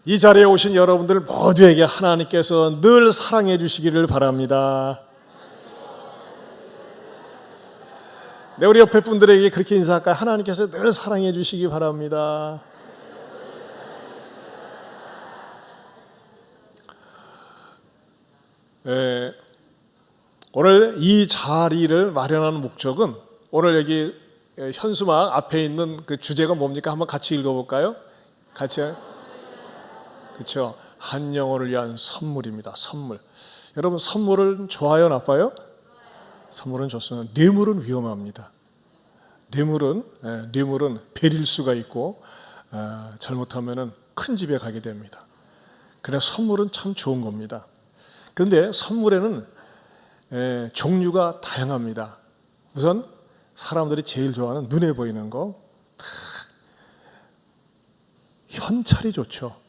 이 자리에 오신 여러분들 모두에게 하나님께서 늘 사랑해 주시기를 바랍니다. 네, 우리 옆에 분들에게 그렇게 인사할까요? 하나님께서 늘 사랑해 주시기 바랍니다. 오늘 이 자리를 마련하는 목적은, 오늘 여기 현수막 앞에 있는 그 주제가 뭡니까? 한번 같이 읽어볼까요? 같이. 그렇죠. 한 영혼을 위한 선물입니다. 선물. 여러분, 선물은 좋아요, 나빠요? 선물은 좋습니다. 뇌물은 위험합니다. 뇌물은 베릴 수가 있고 잘못하면은 큰 집에 가게 됩니다. 그래서 선물은 참 좋은 겁니다. 그런데 선물에는 종류가 다양합니다. 우선 사람들이 제일 좋아하는 눈에 보이는 거, 현찰이 좋죠.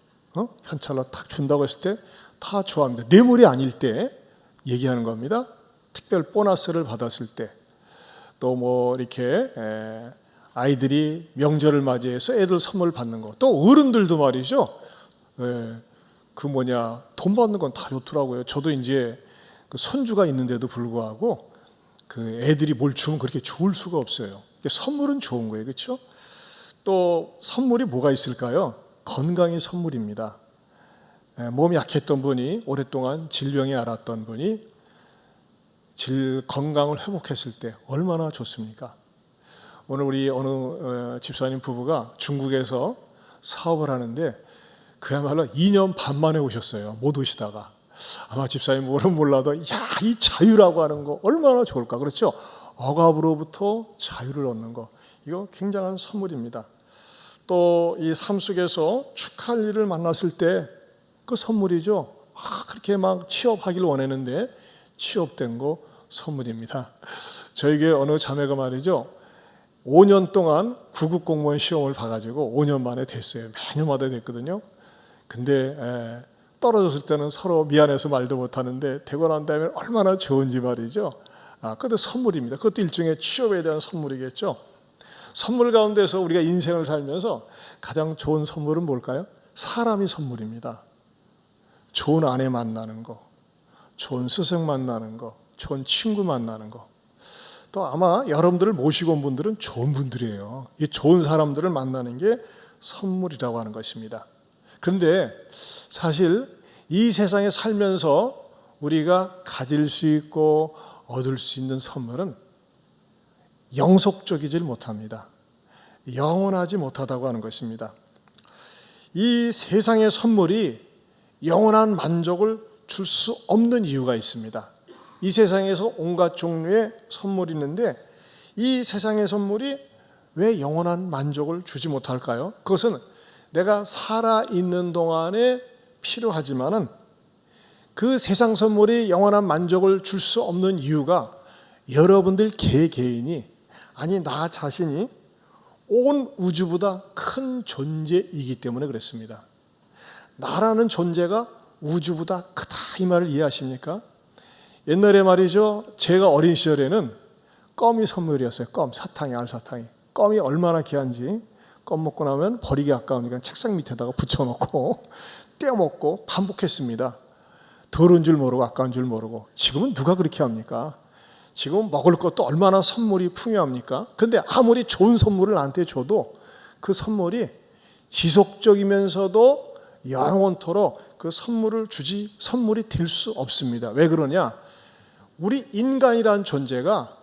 현찰로 탁 준다고 했을 때 다 좋아합니다. 뇌물이 아닐 때 얘기하는 겁니다. 특별 보너스를 받았을 때, 또 뭐 이렇게 아이들이 명절을 맞이해서 애들 선물 받는 거, 또 어른들도 말이죠. 돈 받는 건 다 좋더라고요. 저도 이제 그 손주가 있는데도 불구하고 그 애들이 뭘 주면 그렇게 좋을 수가 없어요. 선물은 좋은 거예요, 그렇죠? 또 선물이 뭐가 있을까요? 건강이 선물입니다. 몸이 약했던 분이, 오랫동안 질병에 앓았던 분이 건강을 회복했을 때 얼마나 좋습니까? 오늘 우리 어느 집사님 부부가 중국에서 사업을 하는데 그야말로 2년 반 만에 오셨어요. 못 오시다가. 아마 집사님 모르면 몰라도 이 자유라고 하는 거 얼마나 좋을까. 그렇죠? 억압으로부터 자유를 얻는 거, 이거 굉장한 선물입니다. 또 이 삶 속에서 축하할 일을 만났을 때 그 선물이죠. 그렇게 막 취업하기를 원했는데 취업된 거 선물입니다. 저희 교회 어느 자매가 말이죠, 5년 동안 구급 공무원 시험을 봐가지고 5년 만에 됐어요. 매년마다 됐거든요. 근데 떨어졌을 때는 서로 미안해서 말도 못하는데 되고 난 다음에 얼마나 좋은지 말이죠. 그것도 선물입니다. 그것도 일종의 취업에 대한 선물이겠죠. 선물 가운데서 우리가 인생을 살면서 가장 좋은 선물은 뭘까요? 사람이 선물입니다. 좋은 아내 만나는 거, 좋은 스승 만나는 거, 좋은 친구 만나는 거. 또 아마 여러분들을 모시고 온 분들은 좋은 분들이에요. 이 좋은 사람들을 만나는 게 선물이라고 하는 것입니다. 그런데 사실 이 세상에 살면서 우리가 가질 수 있고 얻을 수 있는 선물은 영속적이질 못합니다. 영원하지 못하다고 하는 것입니다. 이 세상의 선물이 영원한 만족을 줄 수 없는 이유가 있습니다. 이 세상에서 온갖 종류의 선물이 있는데 이 세상의 선물이 왜 영원한 만족을 주지 못할까요? 그것은 내가 살아있는 동안에 필요하지만은 그 세상 선물이 영원한 만족을 줄 수 없는 이유가 여러분들 개개인이, 아니 나 자신이 온 우주보다 큰 존재이기 때문에 그렇습니다. 나라는 존재가 우주보다 크다, 이 말을 이해하십니까? 옛날에 말이죠, 제가 어린 시절에는 껌이 선물이었어요. 껌, 사탕이, 알사탕이. 껌이 얼마나 귀한지, 껌 먹고 나면 버리기 아까우니까 책상 밑에다가 붙여놓고 떼어먹고 반복했습니다. 더러운 줄 모르고 아까운 줄 모르고. 지금은 누가 그렇게 합니까? 지금 먹을 것도 얼마나 선물이 풍요합니까? 그런데 아무리 좋은 선물을 나한테 줘도 그 선물이 지속적이면서도 영원토록 그 선물이 될 수 없습니다. 왜 그러냐? 우리 인간이란 존재가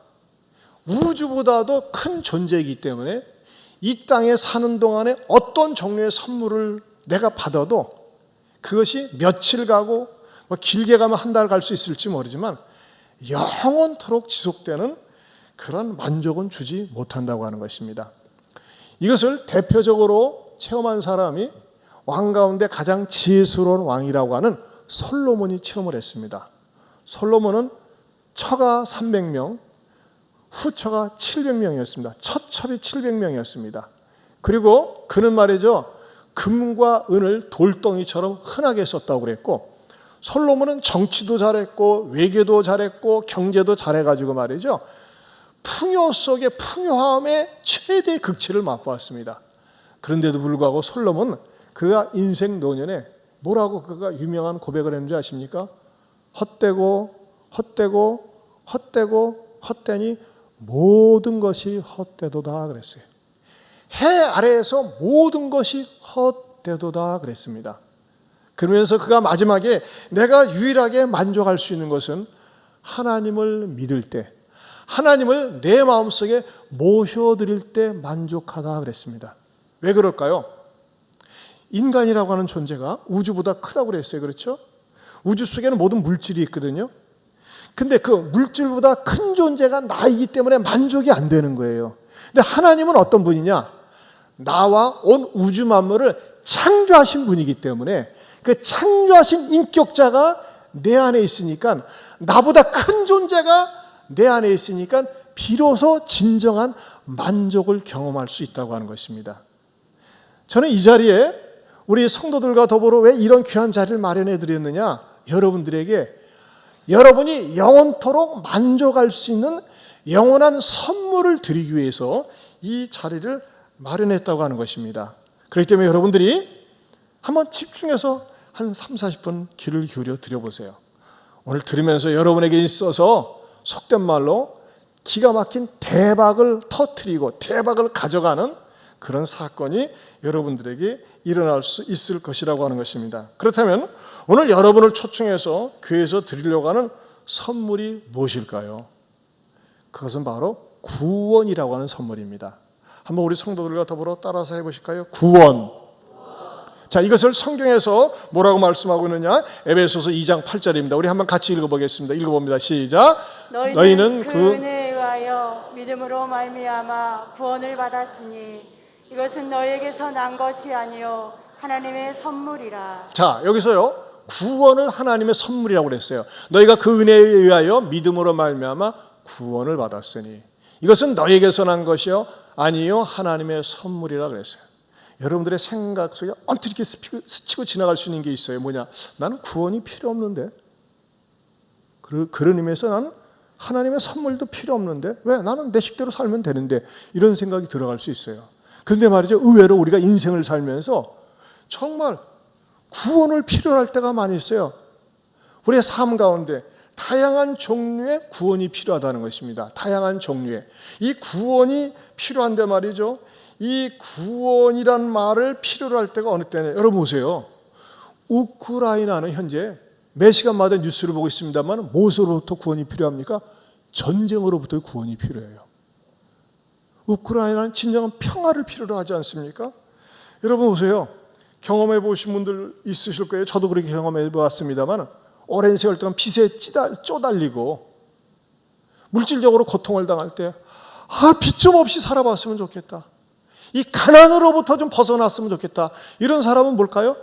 우주보다도 큰 존재이기 때문에 이 땅에 사는 동안에 어떤 종류의 선물을 내가 받아도 그것이 며칠 가고 길게 가면 한 달 갈 수 있을지 모르지만 영원토록 지속되는 그런 만족은 주지 못한다고 하는 것입니다. 이것을 대표적으로 체험한 사람이 왕 가운데 가장 지혜스러운 왕이라고 하는 솔로몬이 체험을 했습니다. 솔로몬은 처가 300명, 후처가 700명이었습니다. 첫 첩이 700명이었습니다. 그리고 그는 말이죠, 금과 은을 돌덩이처럼 흔하게 썼다고 그랬고, 솔로몬은 정치도 잘했고 외교도 잘했고 경제도 잘해가지고 말이죠, 풍요 속의 풍요함의 최대 극치를 맛보았습니다. 그런데도 불구하고 솔로몬은 그가 인생 노년에 뭐라고 그가 유명한 고백을 했는지 아십니까? 헛되고 헛되고 헛되고 헛되니 모든 것이 헛되도다 그랬어요. 해 아래에서 모든 것이 헛되도다 그랬습니다. 그러면서 그가 마지막에 내가 유일하게 만족할 수 있는 것은 하나님을 믿을 때, 하나님을 내 마음속에 모셔드릴 때 만족하다 그랬습니다. 왜 그럴까요? 인간이라고 하는 존재가 우주보다 크다고 그랬어요. 그렇죠? 우주 속에는 모든 물질이 있거든요. 근데 그 물질보다 큰 존재가 나이기 때문에 만족이 안 되는 거예요. 근데 하나님은 어떤 분이냐? 나와 온 우주 만물을 창조하신 분이기 때문에 그 창조하신 인격자가 내 안에 있으니까, 나보다 큰 존재가 내 안에 있으니까 비로소 진정한 만족을 경험할 수 있다고 하는 것입니다. 저는 이 자리에 우리 성도들과 더불어 왜 이런 귀한 자리를 마련해 드렸느냐? 여러분들에게 여러분이 영원토록 만족할 수 있는 영원한 선물을 드리기 위해서 이 자리를 마련했다고 하는 것입니다. 그렇기 때문에 여러분들이 한번 집중해서 한 30-40분 귀를 기울여 드려보세요. 오늘 들으면서 여러분에게 있어서 속된 말로 기가 막힌 대박을 터뜨리고 대박을 가져가는 그런 사건이 여러분들에게 일어날 수 있을 것이라고 하는 것입니다. 그렇다면 오늘 여러분을 초청해서 교회에서 드리려고 하는 선물이 무엇일까요? 그것은 바로 구원이라고 하는 선물입니다. 한번 우리 성도들과 더불어 따라서 해보실까요? 구원. 자, 이것을 성경에서 뭐라고 말씀하고 있느냐? 에베소서 2장 8절입니다. 우리 한번 같이 읽어보겠습니다. 읽어봅니다. 시작. 너희는 그 은혜에 의하여 믿음으로 말미암아 구원을 받았으니 이것은 너희에게서 난 것이 아니요 하나님의 선물이라. 자, 여기서요, 구원을 하나님의 선물이라고 그랬어요. 너희가 그 은혜에 의하여 믿음으로 말미암아 구원을 받았으니 이것은 너희에게서 난 것이요 아니요 하나님의 선물이라 그랬어요. 여러분들의 생각 속에 언뜻 이렇게 스치고 지나갈 수 있는 게 있어요. 뭐냐? 나는 구원이 필요 없는데, 그런 의미에서 나는 하나님의 선물도 필요 없는데, 왜? 나는 내 식대로 살면 되는데, 이런 생각이 들어갈 수 있어요. 그런데 말이죠, 의외로 우리가 인생을 살면서 정말 구원을 필요로 할 때가 많이 있어요. 우리의 삶 가운데 다양한 종류의 구원이 필요하다는 것입니다. 다양한 종류의 이 구원이 필요한데 말이죠, 이 구원이란 말을 필요로 할 때가 어느 때냐? 여러분 보세요. 우크라이나는 현재 매 시간마다 뉴스를 보고 있습니다만 무엇으로부터 구원이 필요합니까? 전쟁으로부터의 구원이 필요해요. 우크라이나는 진정한 평화를 필요로 하지 않습니까? 여러분 보세요. 경험해 보신 분들 있으실 거예요. 저도 그렇게 경험해 보았습니다만 오랜 세월 동안 빚에 쪼달리고 물질적으로 고통을 당할 때 빚 좀 없이 살아봤으면 좋겠다. 이 가난으로부터 좀 벗어났으면 좋겠다. 이런 사람은 뭘까요?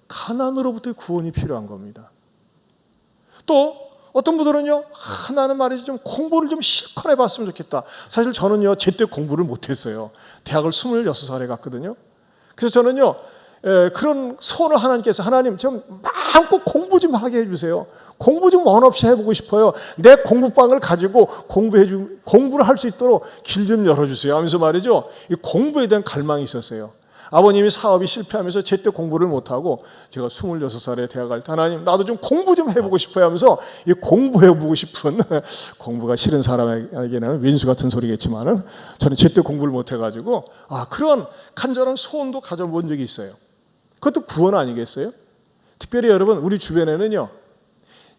가난으로부터의 구원이 필요한 겁니다. 또 어떤 분들은요, 나는 말이지 좀 공부를 좀 실컷 해봤으면 좋겠다. 사실 저는요, 제때 공부를 못했어요. 대학을 26살에 갔거든요. 그래서 저는요, 그런 소원을 하나님께서, 하나님 좀 마음껏 공부 좀 하게 해주세요. 공부 좀 원 없이 해보고 싶어요. 내 공부방을 가지고 공부를 할 수 있도록 길 좀 열어주세요 하면서 말이죠, 이 공부에 대한 갈망이 있었어요. 아버님이 사업이 실패하면서 제때 공부를 못하고 제가 26살에 대학 갈 때 하나님 나도 좀 공부 좀 해보고 싶어요 하면서 이 공부해보고 싶은 공부가 싫은 사람에게는 왼수 같은 소리겠지만은 저는 제때 공부를 못해가지고 그런 간절한 소원도 가져본 적이 있어요. 그것도 구원 아니겠어요? 특별히 여러분 우리 주변에는요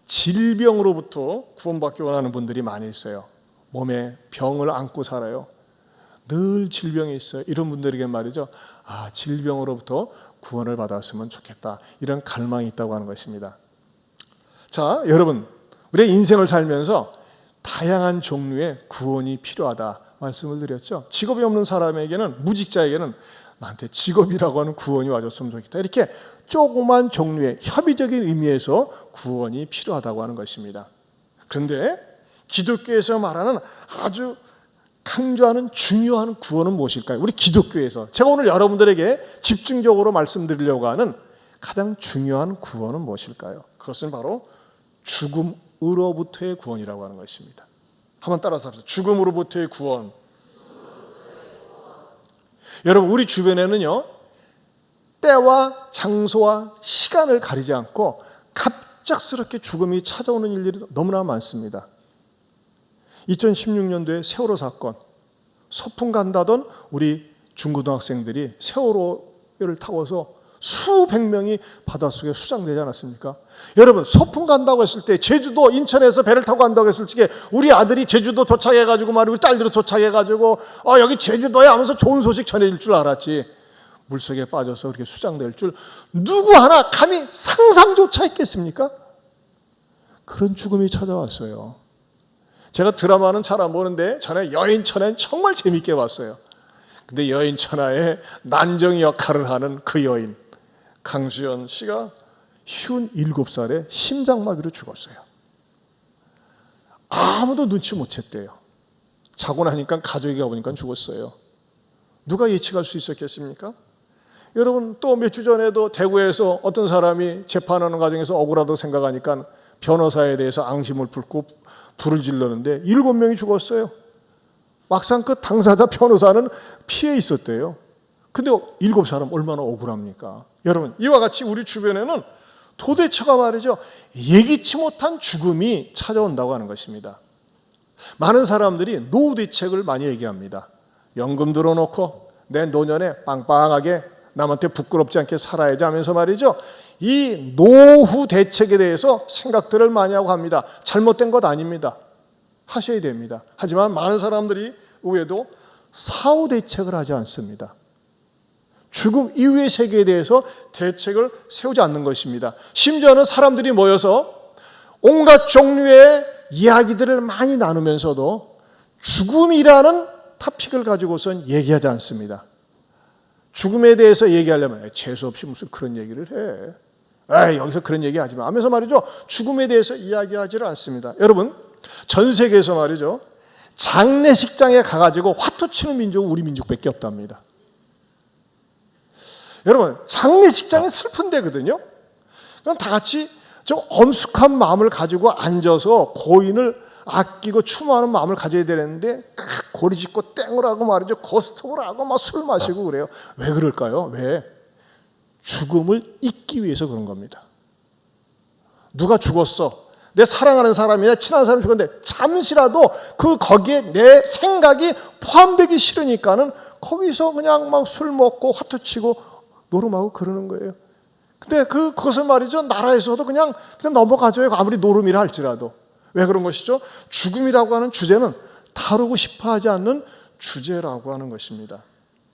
질병으로부터 구원받기 원하는 분들이 많이 있어요. 몸에 병을 안고 살아요. 늘 질병이 있어요. 이런 분들에게 말이죠, 질병으로부터 구원을 받았으면 좋겠다, 이런 갈망이 있다고 하는 것입니다. 자, 여러분 우리의 인생을 살면서 다양한 종류의 구원이 필요하다 말씀을 드렸죠. 직업이 없는 사람에게는, 무직자에게는 나한테 직업이라고 하는 구원이 와줬으면 좋겠다, 이렇게 조그만 종류의 협의적인 의미에서 구원이 필요하다고 하는 것입니다. 그런데 기독교에서 말하는 아주 강조하는 중요한 구원은 무엇일까요? 우리 기독교에서 제가 오늘 여러분들에게 집중적으로 말씀드리려고 하는 가장 중요한 구원은 무엇일까요? 그것은 바로 죽음으로부터의 구원이라고 하는 것입니다. 한번 따라서 합시다. 죽음으로부터의 구원. 여러분 우리 주변에는요 때와 장소와 시간을 가리지 않고 갑작스럽게 죽음이 찾아오는 일들이 너무나 많습니다. 2016년도에 세월호 사건, 소풍 간다던 우리 중고등학생들이 세월호를 타고서 수백 명이 바닷속에 수장되지 않았습니까? 여러분, 소풍 간다고 했을 때 제주도 인천에서 배를 타고 간다고 했을 때 우리 아들이 제주도 도착해가지고 말이고 우리 딸들이 도착해가지고 여기 제주도에 하면서 좋은 소식 전해질 줄 알았지, 물속에 빠져서 그렇게 수장될 줄 누구 하나 감히 상상조차 했겠습니까? 그런 죽음이 찾아왔어요. 제가 드라마는 잘 안 보는데 전에 여인천하는 정말 재밌게 봤어요. 근데 여인천하의 난정 역할을 하는 그 여인 강수연 씨가 57살에 심장마비로 죽었어요. 아무도 눈치 못 챘대요. 자고 나니까 가족이 가보니까 죽었어요. 누가 예측할 수 있었겠습니까? 여러분, 또 몇 주 전에도 대구에서 어떤 사람이 재판하는 과정에서 억울하다고 생각하니까 변호사에 대해서 앙심을 품고 불을 질렀는데 7명이 죽었어요. 막상 그 당사자 변호사는 피해 있었대요. 근데 7사람 얼마나 억울합니까? 여러분, 이와 같이 우리 주변에는 도대체가 말이죠, 예기치 못한 죽음이 찾아온다고 하는 것입니다. 많은 사람들이 노후 대책을 많이 얘기합니다. 연금 들어놓고 내 노년에 빵빵하게 남한테 부끄럽지 않게 살아야지 하면서 말이죠, 이 노후 대책에 대해서 생각들을 많이 하고 합니다. 잘못된 것 아닙니다. 하셔야 됩니다. 하지만 많은 사람들이 의외도 사후 대책을 하지 않습니다. 죽음 이후의 세계에 대해서 대책을 세우지 않는 것입니다. 심지어는 사람들이 모여서 온갖 종류의 이야기들을 많이 나누면서도 죽음이라는 토픽을 가지고선 얘기하지 않습니다. 죽음에 대해서 얘기하려면 재수없이 무슨 그런 얘기를 해. 여기서 그런 얘기 하지 마 하면서 말이죠, 죽음에 대해서 이야기하지를 않습니다. 여러분, 전 세계에서 말이죠, 장례식장에 가가지고 화투치는 민족은 우리 민족밖에 없답니다. 여러분, 장례식장이 슬픈 데거든요. 그럼 다 같이 좀 엄숙한 마음을 가지고 앉아서 고인을 아끼고 추모하는 마음을 가져야 되는데 고리 짚고 땡을 하고 말이죠, 고스톱을 하고 막 술 마시고 그래요. 왜 그럴까요? 왜? 죽음을 잊기 위해서 그런 겁니다. 누가 죽었어, 내 사랑하는 사람이나 친한 사람이 죽었는데 잠시라도 거기에 내 생각이 포함되기 싫으니까는 거기서 그냥 막 술 먹고 화투 치고 노름하고 그러는 거예요. 근데 그것을 말이죠, 나라에서도 그냥 넘어가줘요. 아무리 노름이라 할지라도. 왜 그런 것이죠? 죽음이라고 하는 주제는 다루고 싶어 하지 않는 주제라고 하는 것입니다.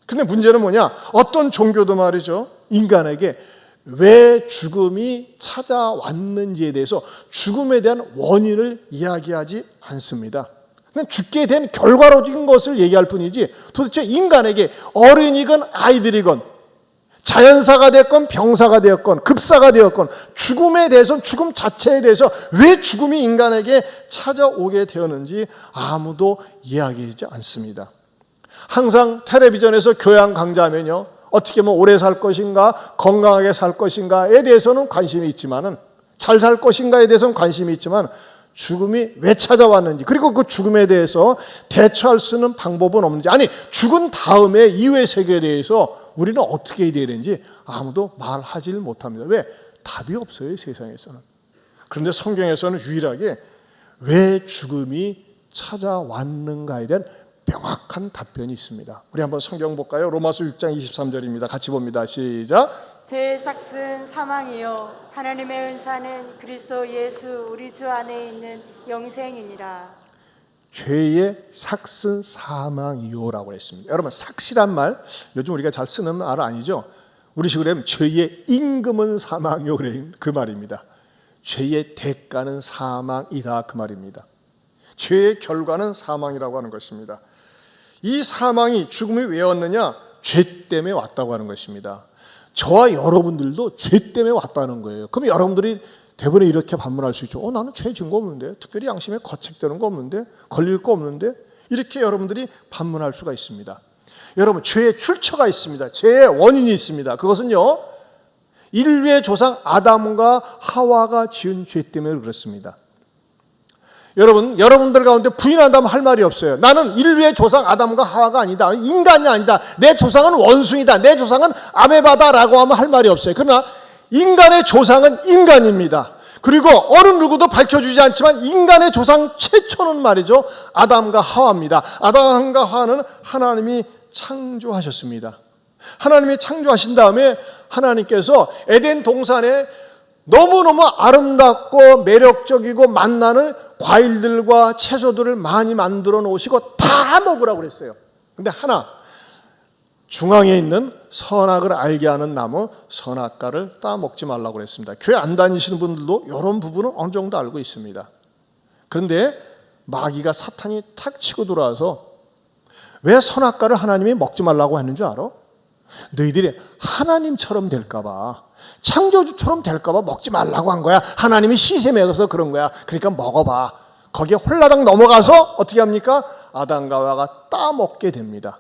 근데 문제는 뭐냐? 어떤 종교도 말이죠, 인간에게 왜 죽음이 찾아왔는지에 대해서 죽음에 대한 원인을 이야기하지 않습니다. 그냥 죽게 된 결과론적인 것을 얘기할 뿐이지 도대체 인간에게 어른이건 아이들이건 자연사가 됐건 병사가 되었건 급사가 되었건 죽음에 대해서는 죽음 자체에 대해서 왜 죽음이 인간에게 찾아오게 되었는지 아무도 이야기하지 않습니다. 항상 텔레비전에서 교양 강좌하면요, 어떻게 하면 오래 살 것인가, 건강하게 살 것인가에 대해서는 관심이 있지만은, 잘 살 것인가에 대해서는 관심이 있지만 죽음이 왜 찾아왔는지, 그리고 그 죽음에 대해서 대처할 수 있는 방법은 없는지, 아니 죽은 다음에 이후의 세계에 대해서 우리는 어떻게 해야 되는지 아무도 말하지를 못합니다. 왜? 답이 없어요, 세상에서는. 그런데 성경에서는 유일하게 왜 죽음이 찾아왔는가에 대한 명확한 답변이 있습니다. 우리 한번 성경 볼까요? 로마서 6장 23절입니다. 같이 봅니다. 시작. 죄의 삭은 사망이요 하나님의 은사는 그리스도 예수 우리 주 안에 있는 영생이니라. 죄의 삭은 사망이요라고 했습니다. 여러분, 삭이란 말 요즘 우리가 잘 쓰는 말 아니죠? 우리식으로 하면 죄의 임금은 사망이요, 그 말입니다. 죄의 대가는 사망이다, 그 말입니다. 죄의 결과는 사망이라고 하는 것입니다. 이 사망이, 죽음이 왜 왔느냐? 죄 때문에 왔다고 하는 것입니다. 저와 여러분들도 죄 때문에 왔다는 거예요. 그럼 여러분들이 대부분 이렇게 반문할 수 있죠. 나는 죄 지은 거 없는데, 특별히 양심에 거책되는 거 없는데, 걸릴 거 없는데, 이렇게 여러분들이 반문할 수가 있습니다. 여러분, 죄의 출처가 있습니다. 죄의 원인이 있습니다. 그것은요, 인류의 조상 아담과 하와가 지은 죄 때문에 그렇습니다. 여러분, 여러분들 가운데 부인한다면 할 말이 없어요. 나는 인류의 조상 아담과 하와가 아니다. 인간이 아니다. 내 조상은 원숭이다. 내 조상은 아메바다라고 하면 할 말이 없어요. 그러나 인간의 조상은 인간입니다. 그리고 어느 누구도 밝혀주지 않지만 인간의 조상 최초는 말이죠, 아담과 하와입니다. 아담과 하와는 하나님이 창조하셨습니다. 하나님이 창조하신 다음에 하나님께서 에덴 동산에 너무너무 아름답고 매력적이고 맛나는 과일들과 채소들을 많이 만들어 놓으시고 다 먹으라고 그랬어요. 근데 하나, 중앙에 있는 선악을 알게 하는 나무 선악과를 따먹지 말라고 그랬습니다. 교회 안 다니시는 분들도 이런 부분은 어느 정도 알고 있습니다. 그런데 마귀가, 사탄이 탁 치고 들어와서 왜 선악과를 하나님이 먹지 말라고 하는 줄 알아? 너희들이 하나님처럼 될까 봐, 창조주처럼 될까 봐 먹지 말라고 한 거야. 하나님이 시세 매겨서 그런 거야. 그러니까 먹어봐. 거기에 홀라당 넘어가서 어떻게 합니까? 아담과 하와가 따먹게 됩니다.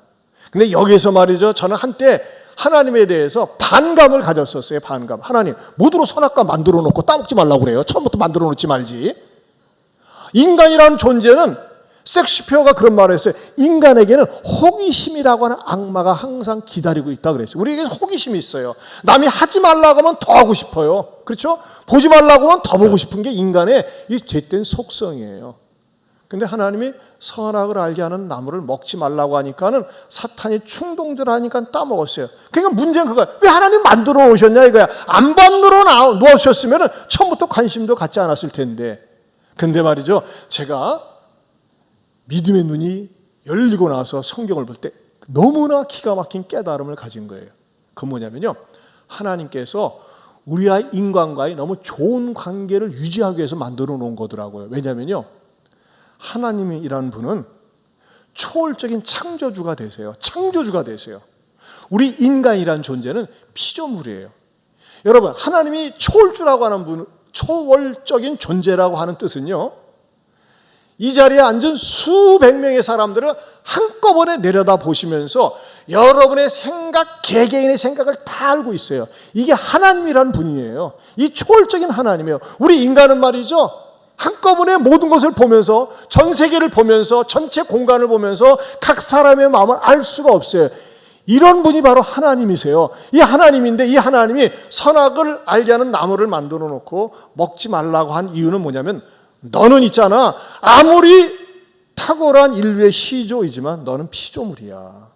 근데 여기서 말이죠, 저는 한때 하나님에 대해서 반감을 가졌었어요. 반감. 하나님, 모두로 선악과 만들어 놓고 따먹지 말라고 그래요. 처음부터 만들어 놓지 말지. 인간이라는 존재는, 섹스피어가 그런 말을 했어요. 인간에게는 호기심이라고 하는 악마가 항상 기다리고 있다 그랬어요. 우리에게 호기심이 있어요. 남이 하지 말라고 하면 더 하고 싶어요. 그렇죠? 보지 말라고 하면 더 보고 싶은 게 인간의 이 죄된 속성이에요. 근데 하나님이 선악을 알게 하는 나무를 먹지 말라고 하니까는 사탄이 충동질하니까 따먹었어요. 그러니까 문제는 그거야. 왜 하나님 만들어 오셨냐 이거야. 안 만들어 놓으셨으면 처음부터 관심도 갖지 않았을 텐데. 근데 말이죠, 제가 믿음의 눈이 열리고 나서 성경을 볼 때 너무나 기가 막힌 깨달음을 가진 거예요. 그건 뭐냐면요, 하나님께서 우리와 인간과의 너무 좋은 관계를 유지하기 위해서 만들어 놓은 거더라고요. 왜냐면요, 하나님이라는 분은 초월적인 창조주가 되세요. 창조주가 되세요. 우리 인간이라는 존재는 피조물이에요. 여러분, 하나님이 초월주라고 하는 분, 초월적인 존재라고 하는 뜻은요, 이 자리에 앉은 수백 명의 사람들을 한꺼번에 내려다 보시면서 여러분의 생각, 개개인의 생각을 다 알고 있어요. 이게 하나님이라는 분이에요. 이 초월적인 하나님이에요. 우리 인간은 말이죠, 한꺼번에 모든 것을 보면서, 전 세계를 보면서, 전체 공간을 보면서 각 사람의 마음을 알 수가 없어요. 이런 분이 바로 하나님이세요. 이 하나님인데, 이 하나님이 선악을 알게 하는 나무를 만들어 놓고 먹지 말라고 한 이유는 뭐냐면, 너는 있잖아, 아무리 탁월한 인류의 시조이지만 너는 피조물이야.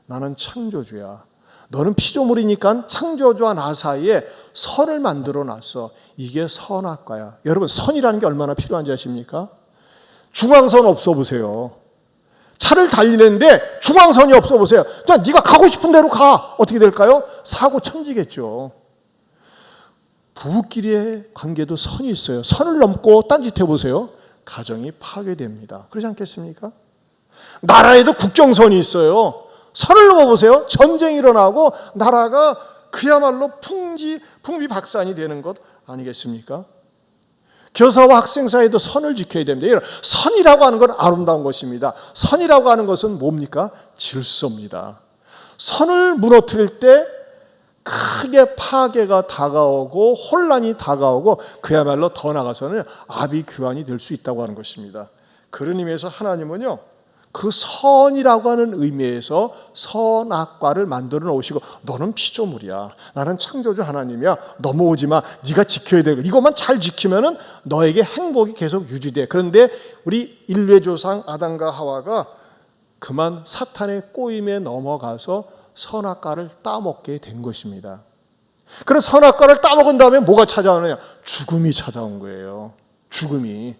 나는 창조주야. 너는 피조물이니까 창조주와 나 사이에 선을 만들어 놨어. 이게 선악과야. 여러분, 선이라는 게 얼마나 필요한지 아십니까? 중앙선 없어 보세요. 차를 달리는데 중앙선이 없어 보세요. 자, 네가 가고 싶은 대로 가. 어떻게 될까요? 사고 천지겠죠. 부부끼리의 관계도 선이 있어요. 선을 넘고 딴짓 해보세요. 가정이 파괴됩니다. 그렇지 않겠습니까? 나라에도 국경선이 있어요. 선을 넘어보세요. 전쟁이 일어나고 나라가 그야말로 풍비박산이 되는 것 아니겠습니까? 교사와 학생 사이에도 선을 지켜야 됩니다. 선이라고 하는 건 아름다운 것입니다. 선이라고 하는 것은 뭡니까? 질서입니다. 선을 무너뜨릴 때 크게 파괴가 다가오고 혼란이 다가오고 그야말로 더 나아가서는 아비규환이 될 수 있다고 하는 것입니다. 그런 의미에서 하나님은요, 그 선이라고 하는 의미에서 선악과를 만들어 놓으시고, 너는 피조물이야. 나는 창조주 하나님이야. 넘어오지 마. 네가 지켜야 돼. 이것만 잘 지키면은 너에게 행복이 계속 유지돼. 그런데 우리 인류의 조상 아담과 하와가 그만 사탄의 꼬임에 넘어가서 선악과를 따먹게 된 것입니다. 그래서 선악과를 따먹은 다음에 뭐가 찾아오느냐? 죽음이 찾아온 거예요. 죽음이.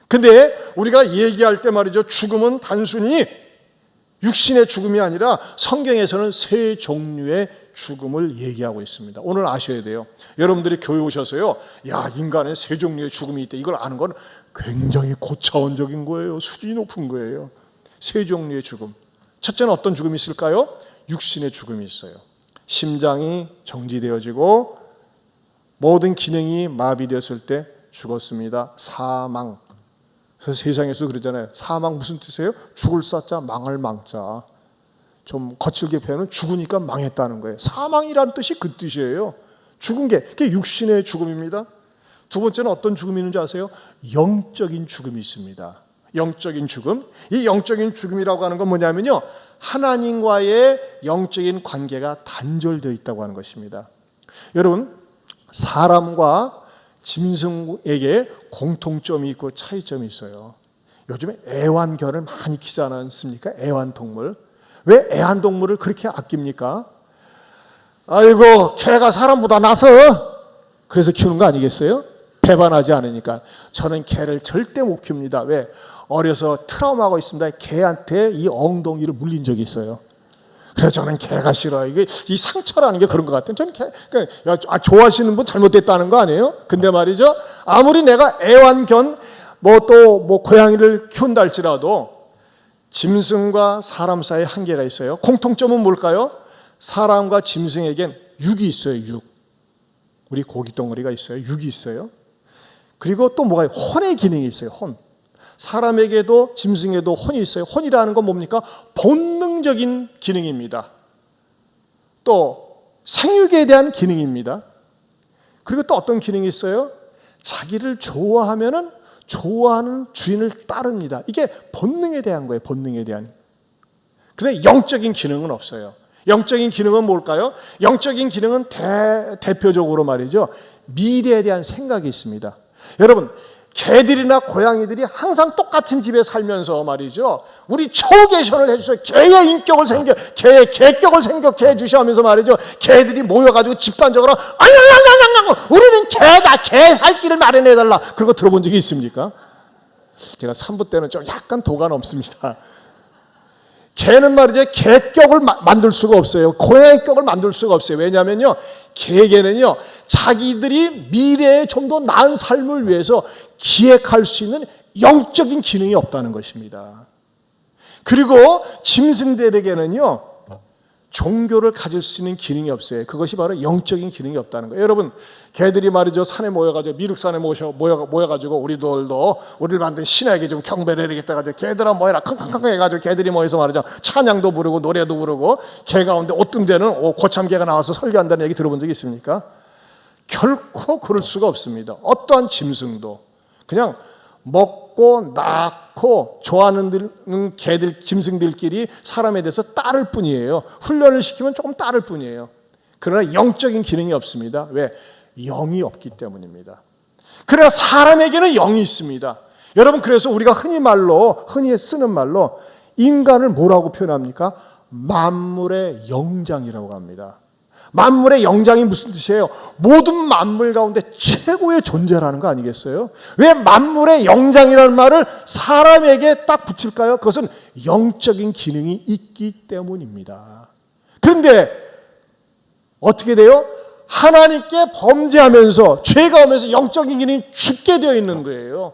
근데 우리가 얘기할 때 말이죠, 죽음은 단순히 육신의 죽음이 아니라 성경에서는 세 종류의 죽음을 얘기하고 있습니다. 오늘 아셔야 돼요. 여러분들이 교회 오셔서요, 야, 인간은 세 종류의 죽음이 있다, 이걸 아는 건 굉장히 고차원적인 거예요. 수준이 높은 거예요. 세 종류의 죽음. 첫째는 어떤 죽음이 있을까요? 육신의 죽음이 있어요. 심장이 정지되어지고 모든 기능이 마비되었을 때 죽었습니다. 사망. 그래서 세상에서 그러잖아요. 사망 무슨 뜻이에요? 죽을 사자, 망할 망자. 좀 거칠게 표현은 죽으니까 망했다는 거예요. 사망이란 뜻이 그 뜻이에요. 죽은 게, 그게 육신의 죽음입니다. 두 번째는 어떤 죽음이 있는지 아세요? 영적인 죽음이 있습니다. 영적인 죽음. 이 영적인 죽음이라고 하는 건 뭐냐면요, 하나님과의 영적인 관계가 단절되어 있다고 하는 것입니다. 여러분, 사람과 짐승에게 공통점이 있고 차이점이 있어요. 요즘에 애완견을 많이 키지 않습니까? 애완동물. 왜 애완동물을 그렇게 아낍니까? 아이고, 개가 사람보다 나서 그래서 키우는 거 아니겠어요? 배반하지 않으니까. 저는 개를 절대 못 키웁니다. 왜? 어려서 트라우마가 있습니다. 개한테 이 엉덩이를 물린 적이 있어요. 그래서 저는 개가 싫어요. 이게 이 상처라는 게 그런 것 같아요. 저는 좋아하시는 분 잘못됐다는 거 아니에요? 근데 말이죠, 아무리 내가 애완견 또 고양이를 키운다 할지라도 짐승과 사람 사이에 한계가 있어요. 공통점은 뭘까요? 사람과 짐승에겐 육이 있어요. 육. 우리 고기 덩어리가 있어요. 육이 있어요. 그리고 또 뭐가 혼의 기능이 있어요. 혼. 사람에게도 짐승에도 혼이 있어요. 혼이라는 건 뭡니까? 본능적인 기능입니다. 또 생육에 대한 기능입니다. 그리고 또 어떤 기능이 있어요? 자기를 좋아하면은 좋아하는 주인을 따릅니다. 이게 본능에 대한 거예요. 본능에 대한. 근데 영적인 기능은 없어요. 영적인 기능은 뭘까요? 영적인 기능은 대표적으로 말이죠, 미래에 대한 생각이 있습니다. 여러분, 개들이나 고양이들이 항상 똑같은 집에 살면서 말이죠, 우리 초계션을 해주세요. 개의 인격을 개의 개격을 생겼게 해주셔 하면서 말이죠, 개들이 모여가지고 집단적으로 우리는 개다, 개 살 길을 마련해달라. 그런 거 들어본 적이 있습니까? 제가 3부 때는 좀 약간 도가 넘습니다. 개는 말이죠, 개격을 만들 수가 없어요. 고양이 격을 만들 수가 없어요. 왜냐하면요, 개개는요, 자기들이 미래에 좀 더 나은 삶을 위해서 기획할 수 있는 영적인 기능이 없다는 것입니다. 그리고 짐승들에게는요, 종교를 가질 수 있는 기능이 없어요. 그것이 바로 영적인 기능이 없다는 거예요. 여러분, 개들이 말이죠, 산에 모여가지고, 미륵산에 모여가지고 우리를 만든 신에게 좀 경배를 해야겠다 가지고, 개들아 모여라 킁킁킁 해가지고 개들이 모여서 말이죠, 찬양도 부르고 노래도 부르고, 개 가운데 오뜸되는 고참개가 나와서 설교한다는 얘기 들어본 적이 있습니까? 결코 그럴 수가 없습니다. 어떠한 짐승도 그냥 먹고 낳고 좋아하는 개들, 짐승들끼리 사람에 대해서 따를 뿐이에요. 훈련을 시키면 조금 따를 뿐이에요. 그러나 영적인 기능이 없습니다. 왜? 영이 없기 때문입니다. 그러나 사람에게는 영이 있습니다. 여러분, 그래서 우리가 흔히 쓰는 말로 인간을 뭐라고 표현합니까? 만물의 영장이라고 합니다. 만물의 영장이 무슨 뜻이에요? 모든 만물 가운데 최고의 존재라는 거 아니겠어요? 왜 만물의 영장이라는 말을 사람에게 딱 붙일까요? 그것은 영적인 기능이 있기 때문입니다. 그런데 어떻게 돼요? 하나님께 범죄하면서, 죄가 오면서 영적인 기능이 죽게 되어 있는 거예요.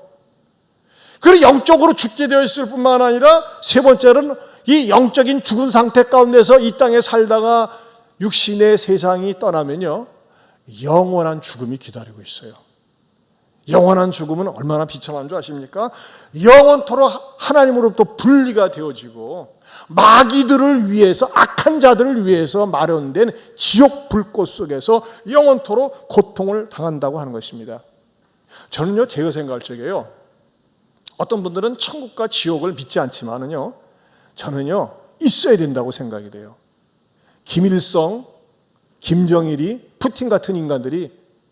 그리고 영적으로 죽게 되어 있을 뿐만 아니라, 세 번째는 이 영적인 죽은 상태 가운데서 이 땅에 살다가 육신의 세상이 떠나면요, 영원한 죽음이 기다리고 있어요. 영원한 죽음은 얼마나 비참한 줄 아십니까? 영원토록 하나님으로부터 분리가 되어지고, 마귀들을 위해서, 악한 자들을 위해서 마련된 지옥 불꽃 속에서 영원토록 고통을 당한다고 하는 것입니다. 저는요, 제가 생각할 적에요, 어떤 분들은 천국과 지옥을 믿지 않지만은요, 저는요, 있어야 된다고 생각이 돼요. 김일성, 김정일이, 푸틴 같은 인간들이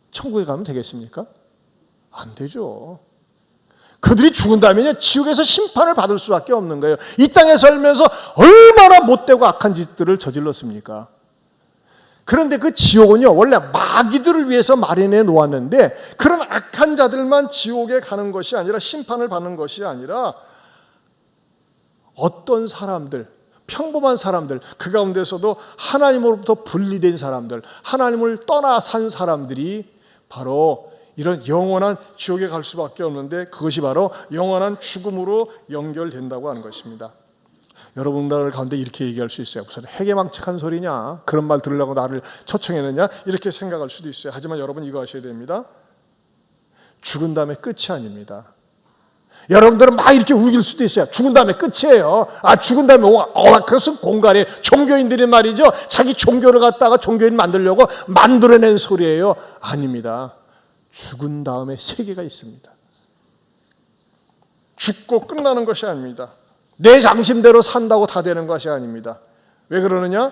천국에 가면 되겠습니까? 안 되죠. 그들이 죽은 다음에요, 지옥에서 심판을 받을 수밖에 없는 거예요. 이 땅에 살면서 얼마나 못되고 악한 짓들을 저질렀습니까? 그런데 그 지옥은요, 원래 마귀들을 위해서 마련해 놓았는데, 그런 악한 자들만 지옥에 가는 것이 아니라, 심판을 받는 것이 아니라, 어떤 사람들, 평범한 사람들, 그 가운데서도 하나님으로부터 분리된 사람들, 하나님을 떠나 산 사람들이 바로 이런 영원한 지옥에 갈 수밖에 없는데, 그것이 바로 영원한 죽음으로 연결된다고 하는 것입니다. 여러분들 가운데 이렇게 얘기할 수 있어요. 무슨 해괴망측한 소리냐, 그런 말 들으려고 나를 초청했느냐, 이렇게 생각할 수도 있어요. 하지만 여러분, 이거 아셔야 됩니다. 죽은 다음에 끝이 아닙니다. 여러분들은 막 이렇게 우길 수도 있어요. 죽은 다음에 끝이에요. 죽은 다음에 그것은 공갈이에요. 종교인들이 말이죠, 자기 종교를 갖다가 종교인 만들려고 만들어낸 소리예요. 아닙니다. 죽은 다음에 세계가 있습니다. 죽고 끝나는 것이 아닙니다. 내 장심대로 산다고 다 되는 것이 아닙니다. 왜 그러느냐?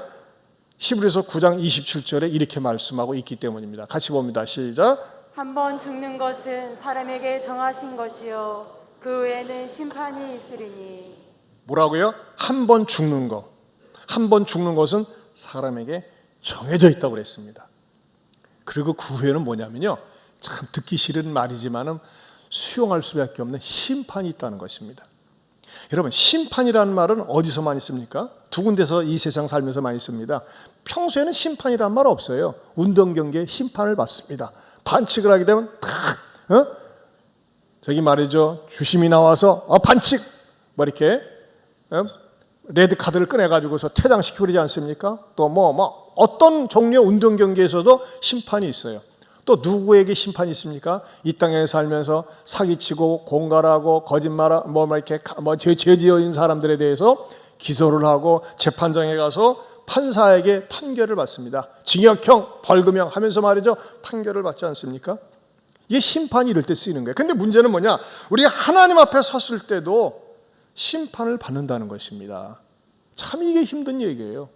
히브리서 9장 27절에 이렇게 말씀하고 있기 때문입니다. 같이 봅니다. 시작. 한 번 죽는 것은 사람에게 정하신 것이요 그 외에는 심판이 있으리니. 뭐라고요? 한 번 죽는 것. 한 번 죽는 것은 사람에게 정해져 있다고 그랬습니다. 그리고 그 후에는 뭐냐면요. 참 듣기 싫은 말이지만은 수용할 수밖에 없는 심판이 있다는 것입니다. 여러분, 심판이라는 말은 어디서 많이 씁니까? 두 군데서 이 세상 살면서 많이 씁니다. 평소에는 심판이라는 말 없어요. 운동 경기에 심판을 받습니다. 반칙을 하게 되면 저기 말이죠. 주심이 나와서 반칙 뭐 이렇게 레드 카드를 꺼내가지고서 퇴장시키고 그러지 않습니까? 또 어떤 종류의 운동 경기에서도 심판이 있어요. 또 누구에게 심판이 있습니까? 이 땅에 살면서 사기치고 공갈하고 거짓말 이렇게 죄지어인 사람들에 대해서 기소를 하고 재판장에 가서 판사에게 판결을 받습니다. 징역형, 벌금형 하면서 말이죠. 판결을 받지 않습니까? 이게 심판이 이럴 때 쓰이는 거예요. 근데 문제는 뭐냐? 우리가 하나님 앞에 섰을 때도 심판을 받는다는 것입니다. 참 이게 힘든 얘기예요.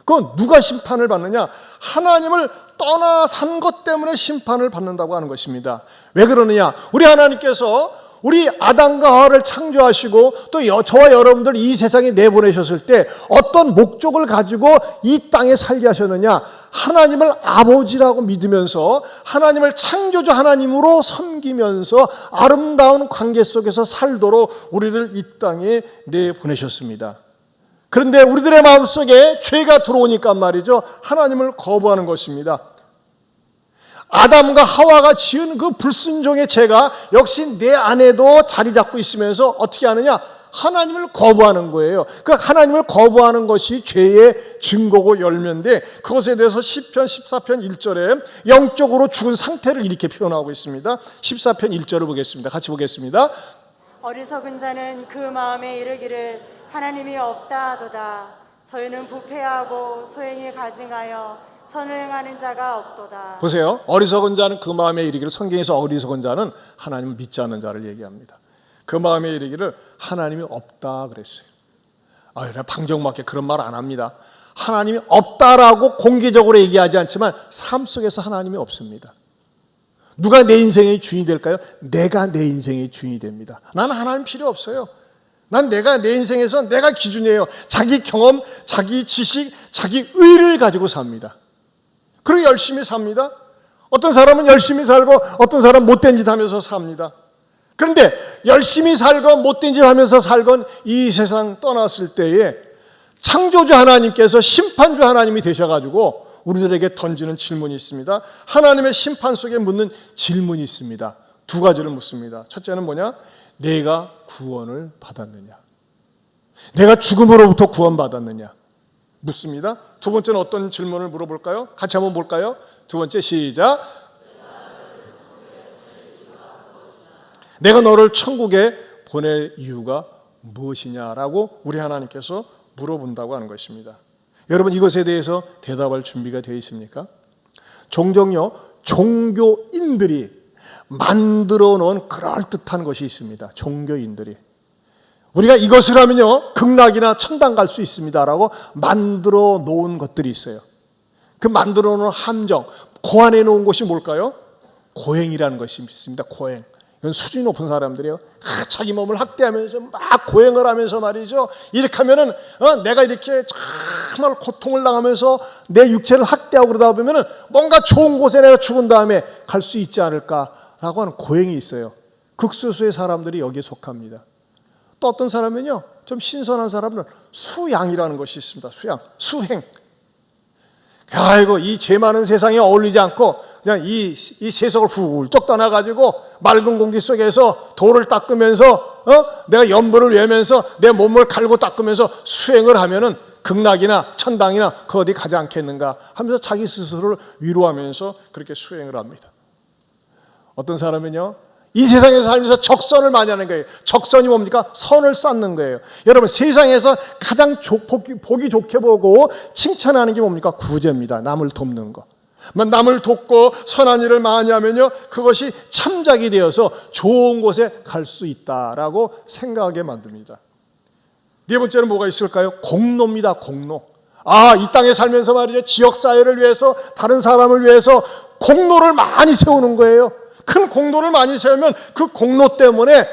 그건 누가 심판을 받느냐? 하나님을 떠나 산 것 때문에 심판을 받는다고 하는 것입니다. 왜 그러느냐? 우리 하나님께서 우리 아담과 하와를 창조하시고 또 저와 여러분들 이 세상에 내보내셨을 때 어떤 목적을 가지고 이 땅에 살게 하셨느냐? 하나님을 아버지라고 믿으면서 하나님을 창조주 하나님으로 섬기면서 아름다운 관계 속에서 살도록 우리를 이 땅에 내보내셨습니다. 그런데 우리들의 마음속에 죄가 들어오니까 말이죠. 하나님을 거부하는 것입니다. 아담과 하와가 지은 그 불순종의 죄가 역시 내 안에도 자리 잡고 있으면서 어떻게 하느냐? 하나님을 거부하는 거예요. 그 하나님을 거부하는 것이 죄의 증거고 열매인데 그것에 대해서 시편 14편 1절에 영적으로 죽은 상태를 이렇게 표현하고 있습니다. 14편 1절을 보겠습니다. 같이 보겠습니다. 어리석은 자는 그 마음에 이르기를 하나님이 없다 하도다. 저희는 부패하고 소행이 가증하여 선을 행하는 자가 없도다. 보세요. 어리석은 자는 그 마음에 이르기를, 성경에서 어리석은 자는 하나님을 믿지 않는 자를 얘기합니다. 그 마음에 이르기를 하나님이 없다 그랬어요. 내가 방정맞게 그런 말 안 합니다. 하나님이 없다라고 공개적으로 얘기하지 않지만 삶 속에서 하나님이 없습니다. 누가 내 인생의 주인이 될까요? 내가 내 인생의 주인이 됩니다. 나는 하나님 필요 없어요. 난 내가 내 인생에서 내가 기준이에요. 자기 경험, 자기 지식, 자기 의를 가지고 삽니다. 그리고 열심히 삽니다. 어떤 사람은 열심히 살고 어떤 사람은 못된 짓 하면서 삽니다. 그런데 열심히 살건 못된 짓 하면서 살건 이 세상 떠났을 때에 창조주 하나님께서 심판주 하나님이 되셔가지고 우리들에게 던지는 질문이 있습니다. 하나님의 심판 속에 묻는 질문이 있습니다. 두 가지를 묻습니다. 첫째는 뭐냐? 내가 구원을 받았느냐? 내가 죽음으로부터 구원받았느냐? 묻습니다. 두 번째는 어떤 질문을 물어볼까요? 같이 한번 볼까요? 두 번째 시작. 내가 너를 천국에 보낼 이유가 무엇이냐라고 우리 하나님께서 물어본다고 하는 것입니다. 여러분 이것에 대해서 대답할 준비가 되어 있습니까? 종종요 종교인들이 만들어 놓은 그럴듯한 것이 있습니다. 종교인들이 우리가 이것을 하면요 극락이나 천당 갈 수 있습니다라고 만들어 놓은 것들이 있어요. 그 만들어 놓은 함정, 고안해 놓은 것이 뭘까요? 고행이라는 것이 있습니다. 고행. 이건 수준이 높은 사람들이에요. 자기 몸을 학대하면서 막 고행을 하면서 말이죠. 이렇게 하면은 내가 이렇게 정말 고통을 당하면서 내 육체를 학대하고 그러다 보면은 뭔가 좋은 곳에 내가 죽은 다음에 갈 수 있지 않을까라고 하는 고행이 있어요. 극소수의 사람들이 여기에 속합니다. 또 어떤 사람은요, 좀 신선한 사람은 수양이라는 것이 있습니다. 수행. 아이고, 이 죄 많은 세상에 어울리지 않고 그냥 이 세속을 훌쩍 떠나가지고 맑은 공기 속에서 돌을 닦으면서 내가 염분을 외면서 내 몸을 갈고 닦으면서 수행을 하면은 극락이나 천당이나 그 어디 가지 않겠는가 하면서 자기 스스로를 위로하면서 그렇게 수행을 합니다. 어떤 사람은요, 이 세상에서 살면서 적선을 많이 하는 거예요. 적선이 뭡니까? 선을 쌓는 거예요. 여러분 세상에서 가장 보기 좋게 보고 칭찬하는 게 뭡니까? 구제입니다. 남을 돕는 거. 남을 돕고 선한 일을 많이 하면요, 그것이 참작이 되어서 좋은 곳에 갈 수 있다라고 생각하게 만듭니다. 네 번째는 뭐가 있을까요? 공로입니다. 공로. 이 땅에 살면서 말이죠, 지역사회를 위해서, 다른 사람을 위해서 공로를 많이 세우는 거예요. 큰 공로를 많이 세우면 그 공로 때문에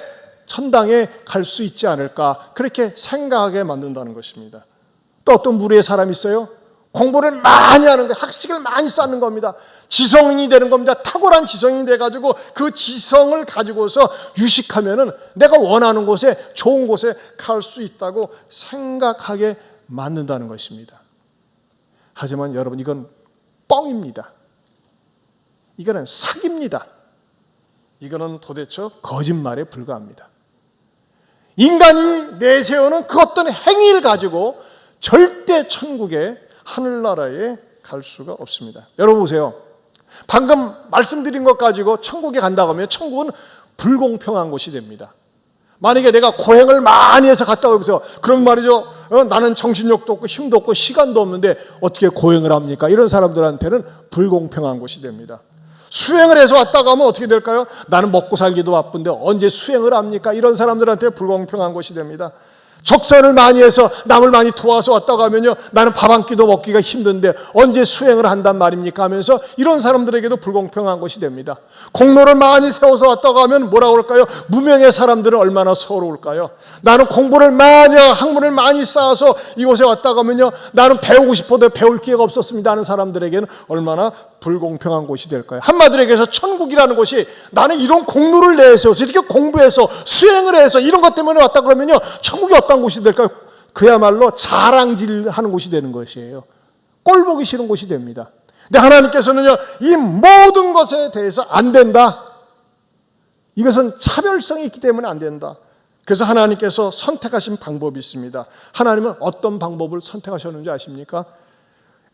천당에 갈 수 있지 않을까, 그렇게 생각하게 만든다는 것입니다. 또 어떤 부류의 사람이 있어요? 공부를 많이 하는 거예요. 학식을 많이 쌓는 겁니다. 지성인이 되는 겁니다. 탁월한 지성인이 돼가지고 그 지성을 가지고서 유식하면은 내가 원하는 곳에, 좋은 곳에 갈 수 있다고 생각하게 만든다는 것입니다. 하지만 여러분, 이건 뻥입니다. 이거는 사기입니다. 이거는 도대체 거짓말에 불과합니다. 인간이 내세우는 그 어떤 행위를 가지고 절대 천국에, 하늘나라에 갈 수가 없습니다. 여러분 보세요. 방금 말씀드린 것 가지고 천국에 간다고 하면 천국은 불공평한 곳이 됩니다. 만약에 내가 고행을 많이 해서 갔다 오면서, 그런 말이죠, 나는 정신력도 없고 힘도 없고 시간도 없는데 어떻게 고행을 합니까? 이런 사람들한테는 불공평한 곳이 됩니다. 수행을 해서 왔다가 하면 어떻게 될까요? 나는 먹고 살기도 바쁜데 언제 수행을 합니까? 이런 사람들한테 불공평한 것이 됩니다. 적선을 많이 해서 남을 많이 도와서 왔다고 하면요, 나는 밥 한 끼도 먹기가 힘든데 언제 수행을 한단 말입니까? 하면서 이런 사람들에게도 불공평한 것이 됩니다. 공로를 많이 세워서 왔다고 하면 뭐라고 그럴까요? 무명의 사람들은 얼마나 서러울까요? 나는 공부를 많이, 학문을 많이 쌓아서 이곳에 왔다고 하면요, 나는 배우고 싶어도 배울 기회가 없었습니다 하는 사람들에게는 얼마나 불공평한 곳이 될까요? 한마디로 얘기해서 천국이라는 곳이, 나는 이런 공로를 내세워서 이렇게 공부해서 수행을 해서 이런 것 때문에 왔다 그러면요, 천국이 어떤 곳이 될까요? 그야말로 자랑질하는 곳이 되는 것이에요. 꼴 보기 싫은 곳이 됩니다. 근데 하나님께서는요, 이 모든 것에 대해서 안 된다. 이것은 차별성이 있기 때문에 안 된다. 그래서 하나님께서 선택하신 방법이 있습니다. 하나님은 어떤 방법을 선택하셨는지 아십니까?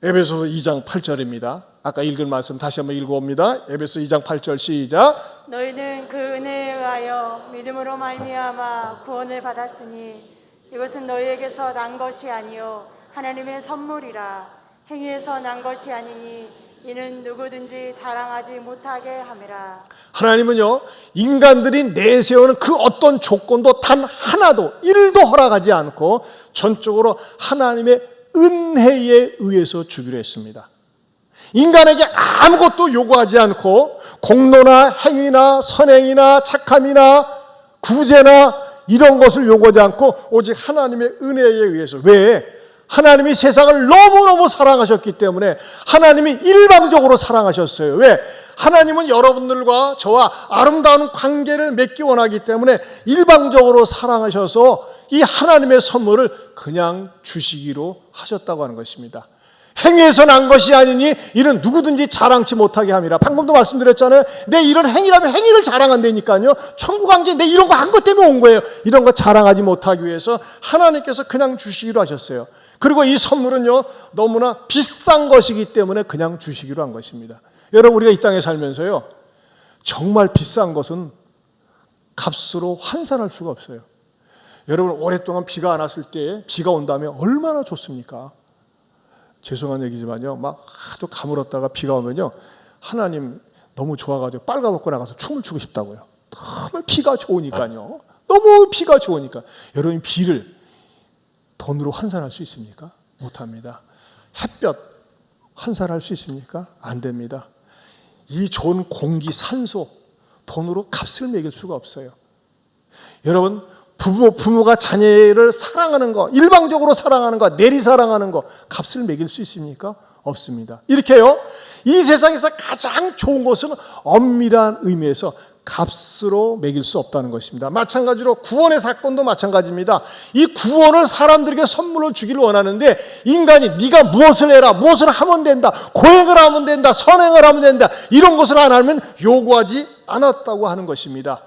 에베소 2장 8절입니다. 아까 읽은 말씀 다시 한번 읽어봅니다. 에베소 2장 8절 시작. 너희는 그 은혜에 의하여 믿음으로 말미암아 구원을 받았으니 이것은 너희에게서 난 것이 아니요 하나님의 선물이라. 행위에서 난 것이 아니니 이는 누구든지 자랑하지 못하게 함이라. 하나님은요, 인간들이 내세우는 그 어떤 조건도 단 하나도, 1도 허락하지 않고 전적으로 하나님의 은혜에 의해서 주기로 했습니다. 인간에게 아무것도 요구하지 않고 공로나 행위나 선행이나 착함이나 구제나 이런 것을 요구하지 않고 오직 하나님의 은혜에 의해서. 왜? 하나님이 세상을 너무너무 사랑하셨기 때문에 하나님이 일방적으로 사랑하셨어요. 왜? 하나님은 여러분들과 저와 아름다운 관계를 맺기 원하기 때문에 일방적으로 사랑하셔서 이 하나님의 선물을 그냥 주시기로 하셨다고 하는 것입니다. 행위에서 난 것이 아니니 이는 누구든지 자랑치 못하게 함이라. 방금도 말씀드렸잖아요. 내 이런 행위라면 행위를 자랑한다니까요. 천국 관계 내 이런 거 한 것 때문에 온 거예요. 이런 거 자랑하지 못하기 위해서 하나님께서 그냥 주시기로 하셨어요. 그리고 이 선물은요, 너무나 비싼 것이기 때문에 그냥 주시기로 한 것입니다. 여러분, 우리가 이 땅에 살면서요, 정말 비싼 것은 값으로 환산할 수가 없어요. 여러분, 오랫동안 비가 안 왔을 때 비가 온다면 얼마나 좋습니까? 죄송한 얘기지만요, 막 하도 가물었다가 비가 오면요, 하나님 너무 좋아가지고 빨가벗고 나가서 춤을 추고 싶다고요. 너무 비가 좋으니까요. 너무 비가 좋으니까. 여러분, 비를 돈으로 환산할 수 있습니까? 못합니다. 햇볕 환산할 수 있습니까? 안 됩니다. 이 좋은 공기, 산소, 돈으로 값을 매길 수가 없어요. 여러분, 부모가 자녀를 사랑하는 거, 일방적으로 사랑하는 거, 내리 사랑하는 거, 값을 매길 수 있습니까? 없습니다. 이렇게요, 이 세상에서 가장 좋은 것은 엄밀한 의미에서 값으로 매길 수 없다는 것입니다. 마찬가지로 구원의 사건도 마찬가지입니다. 이 구원을 사람들에게 선물로 주기를 원하는데 인간이 네가 무엇을 해라, 무엇을 하면 된다, 고행을 하면 된다, 선행을 하면 된다, 이런 것을 안 하면 요구하지 않았다고 하는 것입니다.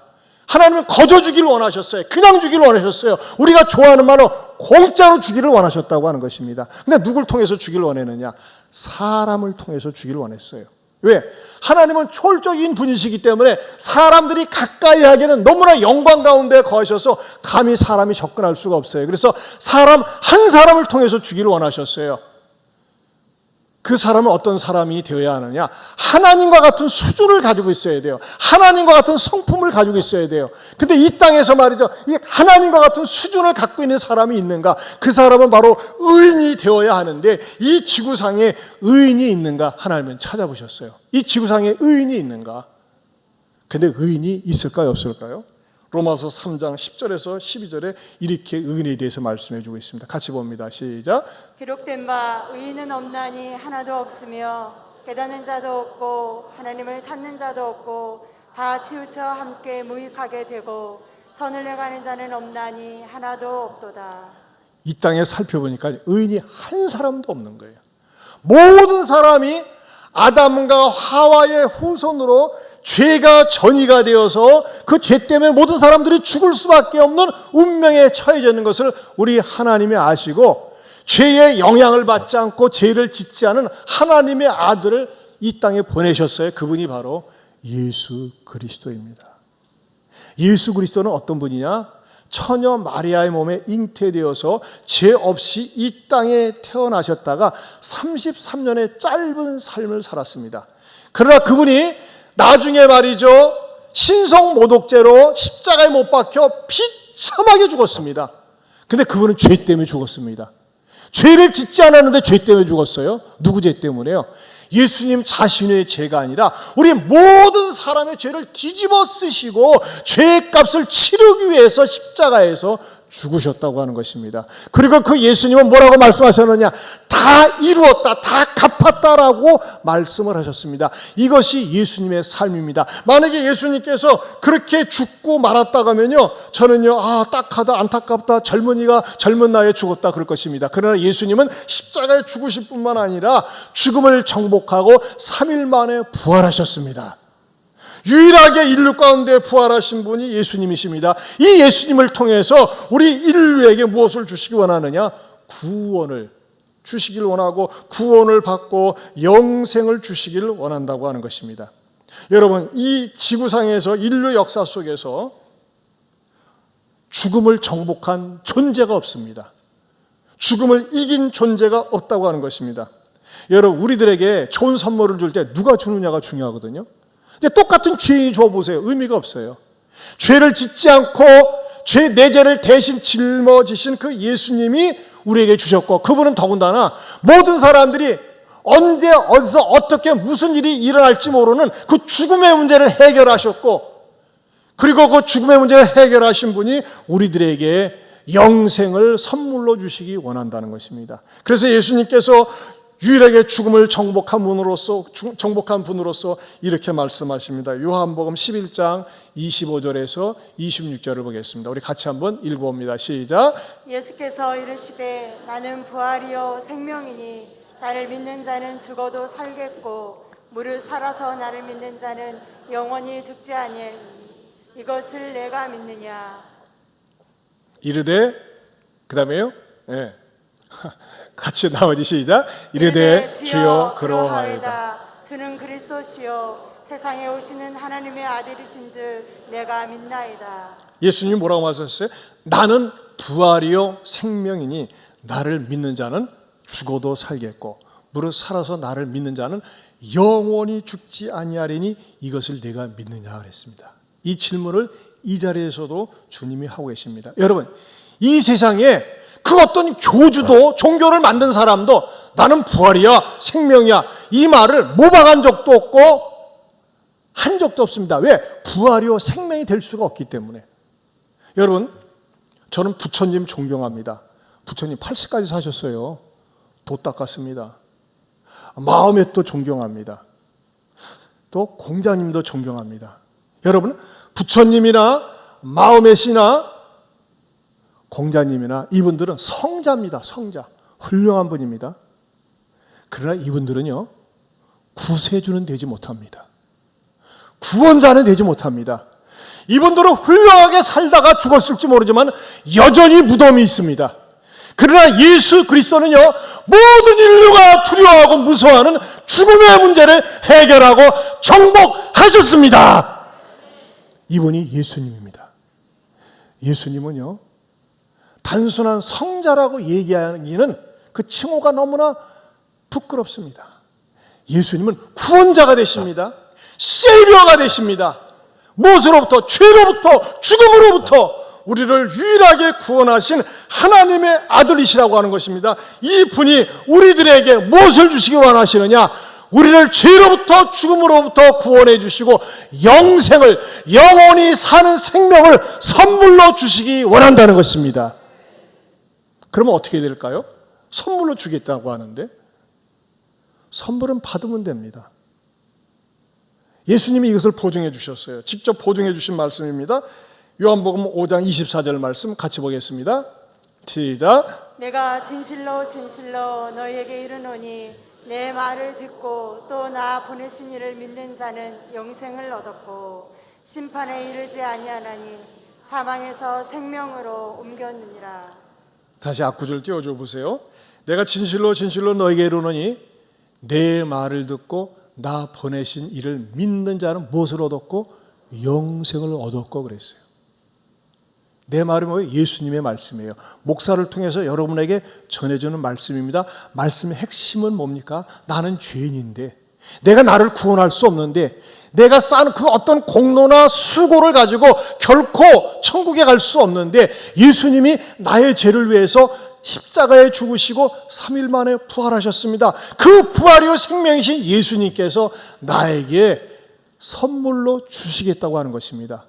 하나님은 거저 주기를 원하셨어요. 그냥 주기를 원하셨어요. 우리가 좋아하는 말로 공짜로 주기를 원하셨다고 하는 것입니다. 근데 누굴 통해서 주기를 원했느냐? 사람을 통해서 주기를 원했어요. 왜? 하나님은 초월적인 분이시기 때문에 사람들이 가까이 하기에는 너무나 영광 가운데 거하셔서 감히 사람이 접근할 수가 없어요. 그래서 사람 한 사람을 통해서 주기를 원하셨어요. 그 사람은 어떤 사람이 되어야 하느냐? 하나님과 같은 수준을 가지고 있어야 돼요. 하나님과 같은 성품을 가지고 있어야 돼요. 근데 이 땅에서 말이죠, 이 하나님과 같은 수준을 갖고 있는 사람이 있는가? 그 사람은 바로 의인이 되어야 하는데, 이 지구상에 의인이 있는가? 하나님은 찾아보셨어요. 이 지구상에 의인이 있는가? 근데 의인이 있을까요, 없을까요? 로마서 3장 10절에서 12절에 이렇게 의인에 대해서 말씀해 주고 있습니다. 같이 봅니다. 시작. 기록된 바 의인은 없나니 하나도 없으며 깨닫는 자도 없고 하나님을 찾는 자도 없고 다 치우쳐 함께 무익하게 되고 선을 내가는 자는 없나니 하나도 없도다. 이 땅에 살펴보니까 의인이 한 사람도 없는 거예요. 모든 사람이 아담과 하와의 후손으로 죄가 전이가 되어서 그 죄 때문에 모든 사람들이 죽을 수밖에 없는 운명에 처해져 있는 것을 우리 하나님이 아시고, 죄의 영향을 받지 않고 죄를 짓지 않은 하나님의 아들을 이 땅에 보내셨어요. 그분이 바로 예수 그리스도입니다. 예수 그리스도는 어떤 분이냐? 처녀 마리아의 몸에 잉태되어서 죄 없이 이 땅에 태어나셨다가 33년의 짧은 삶을 살았습니다. 그러나 그분이 나중에 말이죠, 신성 모독죄로 십자가에 못 박혀 비참하게 죽었습니다. 근데 그분은 죄 때문에 죽었습니다. 죄를 짓지 않았는데 죄 때문에 죽었어요. 누구 죄 때문에요? 예수님 자신의 죄가 아니라 우리 모든 사람의 죄를 뒤집어 쓰시고 죄의 값을 치르기 위해서 십자가에서 죽으셨다고 하는 것입니다. 그리고 그 예수님은 뭐라고 말씀하셨느냐? 다 이루었다, 다 갚았다라고 말씀을 하셨습니다. 이것이 예수님의 삶입니다. 만약에 예수님께서 그렇게 죽고 말았다고 하면요, 저는요, 딱하다, 안타깝다, 젊은이가 젊은 나이에 죽었다 그럴 것입니다. 그러나 예수님은 십자가에 죽으실 뿐만 아니라 죽음을 정복하고 3일 만에 부활하셨습니다. 유일하게 인류 가운데 부활하신 분이 예수님이십니다. 이 예수님을 통해서 우리 인류에게 무엇을 주시기 원하느냐? 구원을 주시길 원하고 구원을 받고 영생을 주시길 원한다고 하는 것입니다. 여러분, 이 지구상에서 인류 역사 속에서 죽음을 정복한 존재가 없습니다. 죽음을 이긴 존재가 없다고 하는 것입니다. 여러분, 우리들에게 좋은 선물을 줄 때 누가 주느냐가 중요하거든요. 근데 똑같은 죄인이 줘보세요. 의미가 없어요. 죄를 짓지 않고 내 죄를 대신 짊어지신 그 예수님이 우리에게 주셨고, 그분은 더군다나 모든 사람들이 언제 어디서 어떻게 무슨 일이 일어날지 모르는 그 죽음의 문제를 해결하셨고, 그리고 그 죽음의 문제를 해결하신 분이 우리들에게 영생을 선물로 주시기 원한다는 것입니다. 그래서 예수님께서 유일하게 죽음을 정복한 분으로서 이렇게 말씀하십니다. 요한복음 11장 25절에서 26절을 보겠습니다. 우리 같이 한번 읽어봅니다. 시작. 예수께서 이르시되 나는 부활이요 생명이니 나를 믿는 자는 죽어도 살겠고 무릇 살아서 나를 믿는 자는 영원히 죽지 아니하리니 이것을 내가 믿느냐. 이르되, 그 다음에요? 네. 같이 나머지 시작. 이르되 주여 그러하이다. 주는 그리스도시요 세상에 오시는 하나님의 아들이신 줄 내가 믿나이다. 예수님이 뭐라고 말씀하셨어요? 나는 부활이요 생명이니 나를 믿는 자는 죽어도 살겠고 무릇 살아서 나를 믿는 자는 영원히 죽지 아니하리니 이것을 내가 믿느냐 그랬습니다. 이 질문을 이 자리에서도 주님이 하고 계십니다. 여러분, 이 세상에 그 어떤 교주도 종교를 만든 사람도 나는 부활이야 생명이야 이 말을 모방한 적도 없고 한 적도 없습니다. 왜? 부활이요 생명이 될 수가 없기 때문에. 여러분, 저는 부처님 존경합니다. 부처님 80까지 사셨어요. 도 닦았습니다. 마음에 또 존경합니다. 또 공자님도 존경합니다. 여러분, 부처님이나 마음의 씨나 공자님이나 이분들은 성자입니다. 성자. 훌륭한 분입니다. 그러나 이분들은요, 구세주는 되지 못합니다. 구원자는 되지 못합니다. 이분들은 훌륭하게 살다가 죽었을지 모르지만 여전히 무덤이 있습니다. 그러나 예수 그리스도는요, 모든 인류가 두려워하고 무서워하는 죽음의 문제를 해결하고 정복하셨습니다. 이분이 예수님입니다. 예수님은요, 단순한 성자라고 얘기하기는 그 칭호가 너무나 부끄럽습니다. 예수님은 구원자가 되십니다. 세이비어가 되십니다. 무엇으로부터? 죄로부터, 죽음으로부터 우리를 유일하게 구원하신 하나님의 아들이시라고 하는 것입니다. 이 분이 우리들에게 무엇을 주시기 원하시느냐? 우리를 죄로부터, 죽음으로부터 구원해 주시고 영생을, 영원히 사는 생명을 선물로 주시기 원한다는 것입니다. 그러면 어떻게 될까요? 선물로 주겠다고 하는데 선물은 받으면 됩니다. 예수님이 이것을 보증해 주셨어요. 직접 보증해 주신 말씀입니다. 요한복음 5장 24절 말씀 같이 보겠습니다. 시작. 내가 진실로 진실로 너희에게 이르노니 내 말을 듣고 또 나 보내신 이를 믿는 자는 영생을 얻었고 심판에 이르지 아니하나니 사망에서 생명으로 옮겼느니라. 다시 앞구절 띄워줘 보세요. 내가 진실로 진실로 너에게 이르노니 내 말을 듣고 나 보내신 이를 믿는 자는 무엇을 얻었고? 영생을 얻었고 그랬어요. 내 말은 뭐예요? 예수님의 말씀이에요. 목사를 통해서 여러분에게 전해주는 말씀입니다. 말씀의 핵심은 뭡니까? 나는 죄인인데 내가 나를 구원할 수 없는데 내가 쌓은 그 어떤 공로나 수고를 가지고 결코 천국에 갈 수 없는데 예수님이 나의 죄를 위해서 십자가에 죽으시고 3일 만에 부활하셨습니다. 그 부활이요 생명이신 예수님께서 나에게 선물로 주시겠다고 하는 것입니다.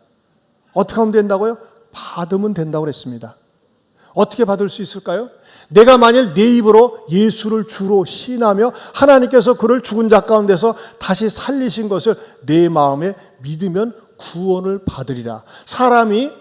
어떻게 하면 된다고요? 받으면 된다고 그랬습니다. 어떻게 받을 수 있을까요? 내가 만일 내 입으로 예수를 주로 시인하며 하나님께서 그를 죽은 자 가운데서 다시 살리신 것을 내 마음에 믿으면 구원을 받으리라. 사람이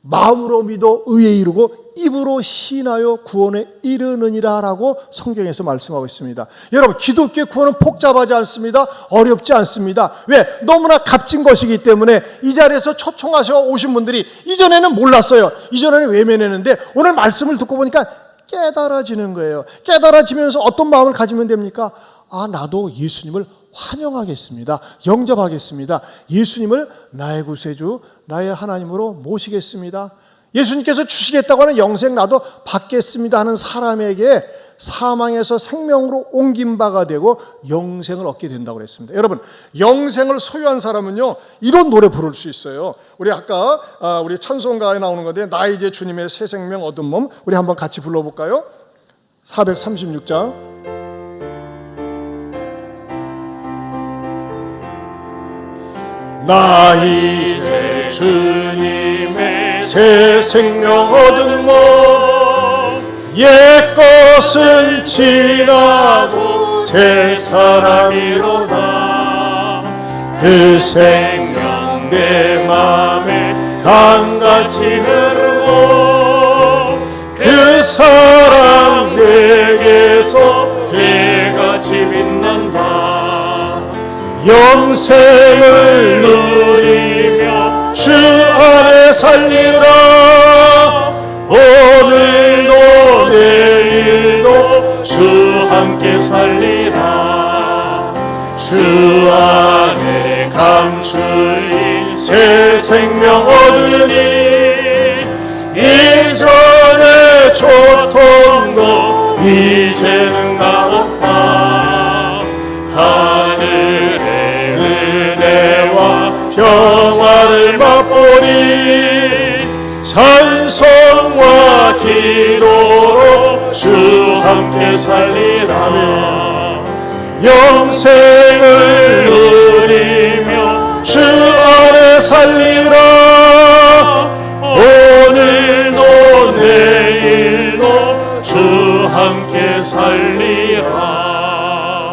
마음으로 믿어 의에 이르고 입으로 시인하여 구원에 이르느니라 라고 성경에서 말씀하고 있습니다. 여러분, 기독교의 구원은 복잡하지 않습니다. 어렵지 않습니다. 왜? 너무나 값진 것이기 때문에 이 자리에서 초청하셔 오신 분들이 이전에는 몰랐어요. 이전에는 외면했는데 오늘 말씀을 듣고 보니까 깨달아지는 거예요. 깨달아지면서 어떤 마음을 가지면 됩니까? 아, 나도 예수님을 환영하겠습니다. 영접하겠습니다. 예수님을 나의 구세주, 나의 하나님으로 모시겠습니다. 예수님께서 주시겠다고 하는 영생 나도 받겠습니다 하는 사람에게 사망에서 생명으로 옮긴 바가 되고 영생을 얻게 된다고 그랬습니다. 여러분, 영생을 소유한 사람은요 이런 노래 부를 수 있어요. 우리 아까 우리 찬송가에 나오는 건데 나 이제 주님의 새 생명 얻은 몸, 우리 한번 같이 불러볼까요? 436장. 나 이제 주님의 새 생명 얻은 몸, 옛 것은 지나고 새 사람이로다. 그 생명 내 맘에 강같이 흐르고 그 사랑 내게서 해같이 빛난다. 영생을 누리며 주 안에 살리라. 오늘도 내일도 주 함께 살리라. 주 안에 감추인 새 생명 얻으니 이전의 고통도 이제는 값없다. 하늘의 은혜와 평화를 맛보니 찬송과 기도로 주 함께 살리라. 영생을 누리며 주 안에 살리라. 오늘도 내일도 주 함께 살리라.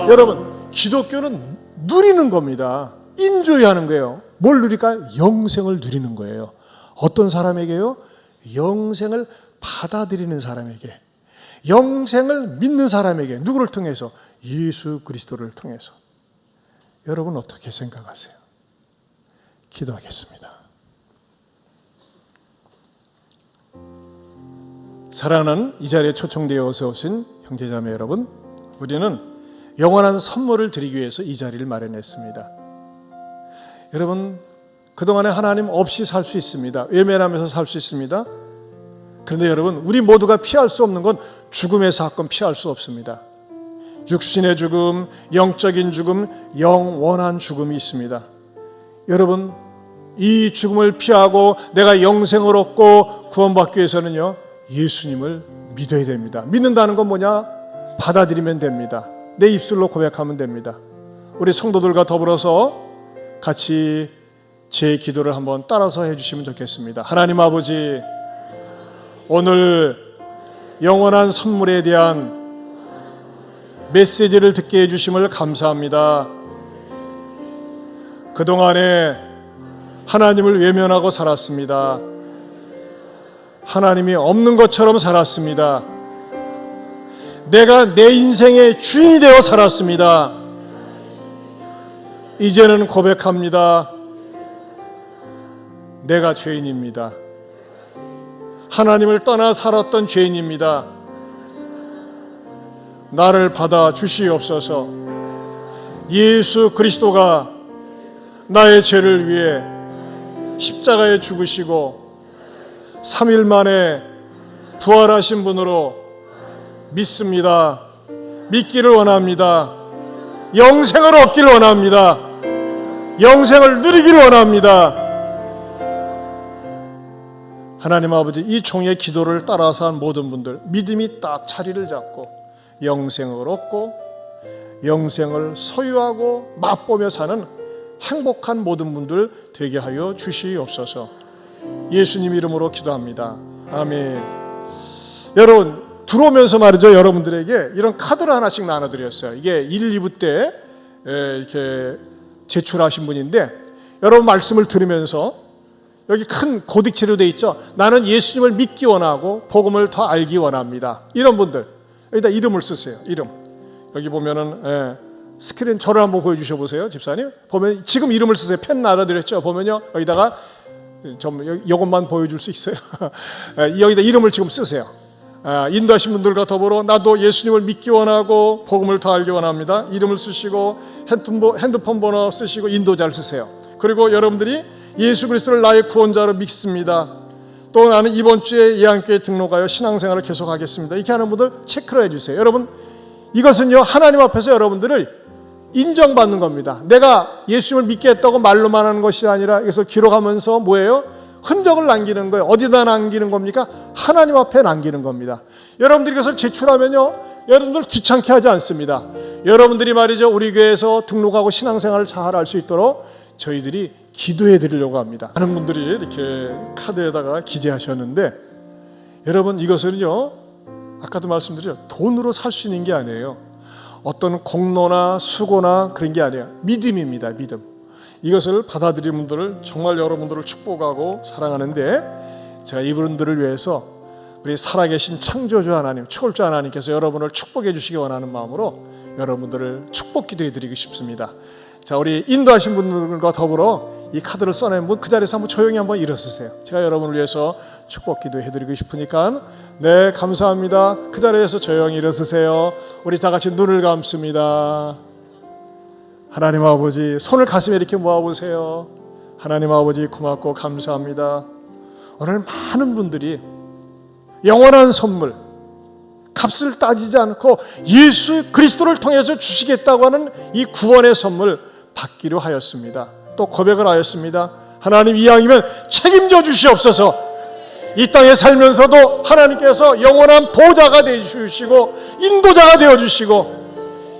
여러분, 기독교는 누리는 겁니다. 인조이하는 거예요. 뭘 누릴까요? 영생을 누리는 거예요. 어떤 사람에게요? 영생을 받아들이는 사람에게, 영생을 믿는 사람에게. 누구를 통해서? 예수 그리스도를 통해서. 여러분 어떻게 생각하세요? 기도하겠습니다. 사랑하는 이 자리에 초청되어 오신 형제자매 여러분, 우리는 영원한 선물을 드리기 위해서 이 자리를 마련했습니다. 여러분, 그동안에 하나님 없이 살 수 있습니다. 외면하면서 살 수 있습니다. 그런데 여러분, 우리 모두가 피할 수 없는 건 죽음의 사건 피할 수 없습니다. 육신의 죽음, 영적인 죽음, 영원한 죽음이 있습니다. 여러분, 이 죽음을 피하고 내가 영생을 얻고 구원받기 위해서는요, 예수님을 믿어야 됩니다. 믿는다는 건 뭐냐? 받아들이면 됩니다. 내 입술로 고백하면 됩니다. 우리 성도들과 더불어서 같이 제 기도를 한번 따라서 해주시면 좋겠습니다. 하나님 아버지, 오늘 영원한 선물에 대한 메시지를 듣게 해주심을 감사합니다. 그동안에 하나님을 외면하고 살았습니다. 하나님이 없는 것처럼 살았습니다. 내가 내 인생의 주인이 되어 살았습니다. 이제는 고백합니다. 내가 죄인입니다. 하나님을 떠나 살았던 죄인입니다. 나를 받아 주시옵소서. 예수 그리스도가 나의 죄를 위해 십자가에 죽으시고 3일 만에 부활하신 분으로 믿습니다. 믿기를 원합니다. 영생을 얻기를 원합니다. 영생을 누리기를 원합니다. 하나님 아버지, 이 종의 기도를 따라서 한 모든 분들 믿음이 딱 자리를 잡고 영생을 얻고 영생을 소유하고 맛보며 사는 행복한 모든 분들 되게 하여 주시옵소서. 예수님 이름으로 기도합니다. 아멘. 여러분, 들어오면서 말이죠, 여러분들에게 이런 카드를 하나씩 나눠드렸어요. 이게 1, 2부 때 이렇게 제출하신 분인데, 여러분 말씀을 들으면서 여기 큰 고딕체로 되어 있죠. 나는 예수님을 믿기 원하고 복음을 더 알기 원합니다. 이런 분들 여기다 이름을 쓰세요. 이름. 여기 보면은 스크린 저를 한번 보여주셔 보세요, 집사님. 보면 지금 이름을 쓰세요. 펜 나눠드렸죠. 보면요, 여기다가 좀 이것만 보여줄 수 있어요. 여기다 이름을 지금 쓰세요. 인도하신 분들과 더불어 나도 예수님을 믿기 원하고 복음을 더 알기 원합니다. 이름을 쓰시고 핸드폰 번호 쓰시고 인도자를 쓰세요. 그리고 여러분들이 예수 그리스도를 나의 구원자로 믿습니다. 또 나는 이번 주에 예안교회 등록하여 신앙생활을 계속하겠습니다. 이렇게 하는 분들 체크를 해주세요. 여러분, 이것은요, 하나님 앞에서 여러분들을 인정받는 겁니다. 내가 예수님을 믿게 했다고 말로만 하는 것이 아니라 이것을 기록하면서 뭐예요? 흔적을 남기는 거예요. 어디다 남기는 겁니까? 하나님 앞에 남기는 겁니다. 여러분들이 이것을 제출하면요, 여러분들 귀찮게 하지 않습니다. 여러분들이 말이죠, 우리 교회에서 등록하고 신앙생활을 잘 할 수 있도록 저희들이 기도해 드리려고 합니다. 많은 분들이 이렇게 카드에다가 기재하셨는데, 여러분 이것은요, 아까도 말씀드렸죠, 돈으로 살 수 있는 게 아니에요. 어떤 공로나 수고나 그런 게 아니에요. 믿음입니다. 믿음. 이것을 받아들인 분들을 정말 여러분들을 축복하고 사랑하는데, 제가 이분들을 위해서 우리 살아계신 창조주 하나님, 초월주 하나님께서 여러분을 축복해 주시기 원하는 마음으로 여러분들을 축복 기도해 드리고 싶습니다. 자, 우리 인도하신 분들과 더불어 이 카드를 써낸 분 그 자리에서 한번 조용히 한번 일어서세요. 제가 여러분을 위해서 축복 기도해 드리고 싶으니까. 네, 감사합니다. 그 자리에서 조용히 일어서세요. 우리 다 같이 눈을 감습니다. 하나님 아버지, 손을 가슴에 이렇게 모아보세요. 하나님 아버지, 고맙고 감사합니다. 오늘 많은 분들이 영원한 선물, 값을 따지지 않고 예수 그리스도를 통해서 주시겠다고 하는 이 구원의 선물 받기로 하였습니다. 또 고백을 하였습니다. 하나님, 이왕이면 책임져 주시옵소서. 이 땅에 살면서도 하나님께서 영원한 보좌가 되어주시고 인도자가 되어주시고,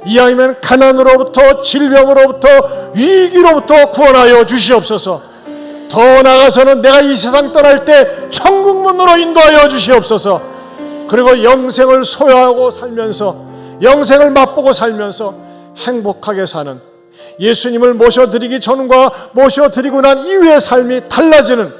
이왕이면 가난으로부터 질병으로부터 위기로부터 구원하여 주시옵소서. 더 나아가서는 내가 이 세상 떠날 때 천국문으로 인도하여 주시옵소서. 그리고 영생을 소유하고 살면서, 영생을 맛보고 살면서 행복하게 사는, 예수님을 모셔드리기 전과 모셔드리고 난 이후의 삶이 달라지는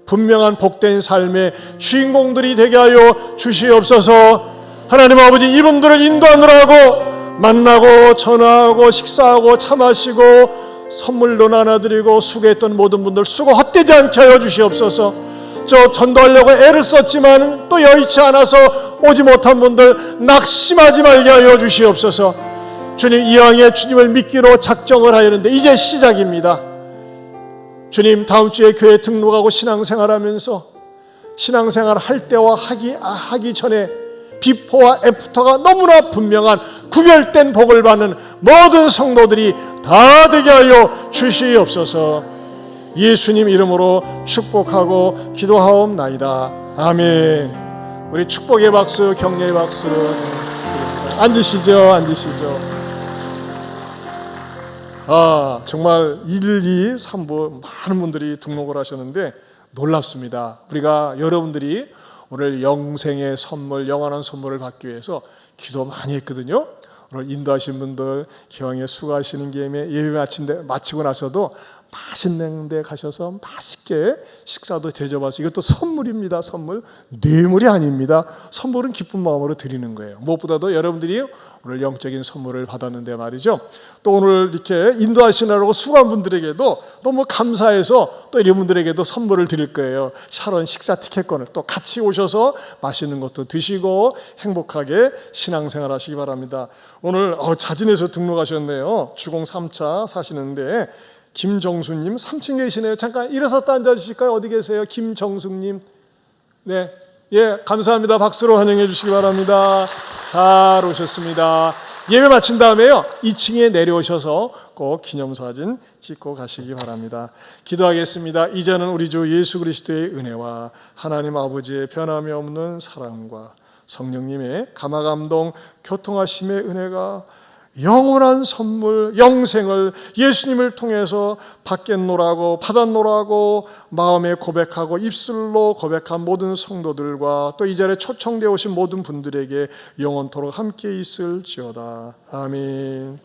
분명한 복된 삶의 주인공들이 되게 하여 주시옵소서. 하나님 아버지, 이분들을 인도하느라고 만나고 전화하고 식사하고 차 마시고 선물도 나눠드리고 수고했던 모든 분들 수고 헛되지 않게 하여 주시옵소서. 저 전도하려고 애를 썼지만 또 여의치 않아서 오지 못한 분들 낙심하지 말게 하여 주시옵소서. 주님, 이왕에 주님을 믿기로 작정을 하였는데 이제 시작입니다. 주님, 다음 주에 교회 등록하고 신앙생활하면서 신앙생활 할 때와 하기 전에 비포와 애프터가 너무나 분명한 구별된 복을 받는 모든 성도들이 다 되게 하여 주시옵소서. 예수님 이름으로 축복하고 기도하옵나이다. 아멘. 우리 축복의 박수, 격려의 박수. 앉으시죠. 정말 1, 2, 3부 많은 분들이 등록을 하셨는데 놀랍습니다. 우리가 여러분들이 오늘 영생의 선물, 영원한 선물을 받기 위해서 기도 많이 했거든요. 오늘 인도하신 분들 기왕에 수고하시는 김에 예배 마치고 나서도 맛있는 데 가셔서 맛있게 식사도 대접하시고, 이것도 선물입니다. 선물, 뇌물이 아닙니다. 선물은 기쁜 마음으로 드리는 거예요. 무엇보다도 여러분들이 오늘 영적인 선물을 받았는데 말이죠. 또 오늘 이렇게 인도하시느라고 수고한 분들에게도 너무 감사해서 또 이런 분들에게도 선물을 드릴 거예요. 샤론 식사 티켓권을 또 같이 오셔서 맛있는 것도 드시고 행복하게 신앙생활 하시기 바랍니다. 오늘 자진해서 등록하셨네요. 주공 3차 사시는데 김정수님 3층 계시네요. 잠깐 일어섰다 앉아주실까요? 어디 계세요? 김정수님. 네, 예, 감사합니다. 박수로 환영해 주시기 바랍니다. 잘 오셨습니다. 예배 마친 다음에요 2층에 내려오셔서 꼭 기념사진 찍고 가시기 바랍니다. 기도하겠습니다. 이제는 우리 주 예수 그리스도의 은혜와 하나님 아버지의 변함이 없는 사랑과 성령님의 감화감동 교통하심의 은혜가 영원한 선물, 영생을 예수님을 통해서 받겠노라고, 받았노라고 마음에 고백하고 입술로 고백한 모든 성도들과 또 이 자리에 초청되어 오신 모든 분들에게 영원토록 함께 있을지어다. 아멘.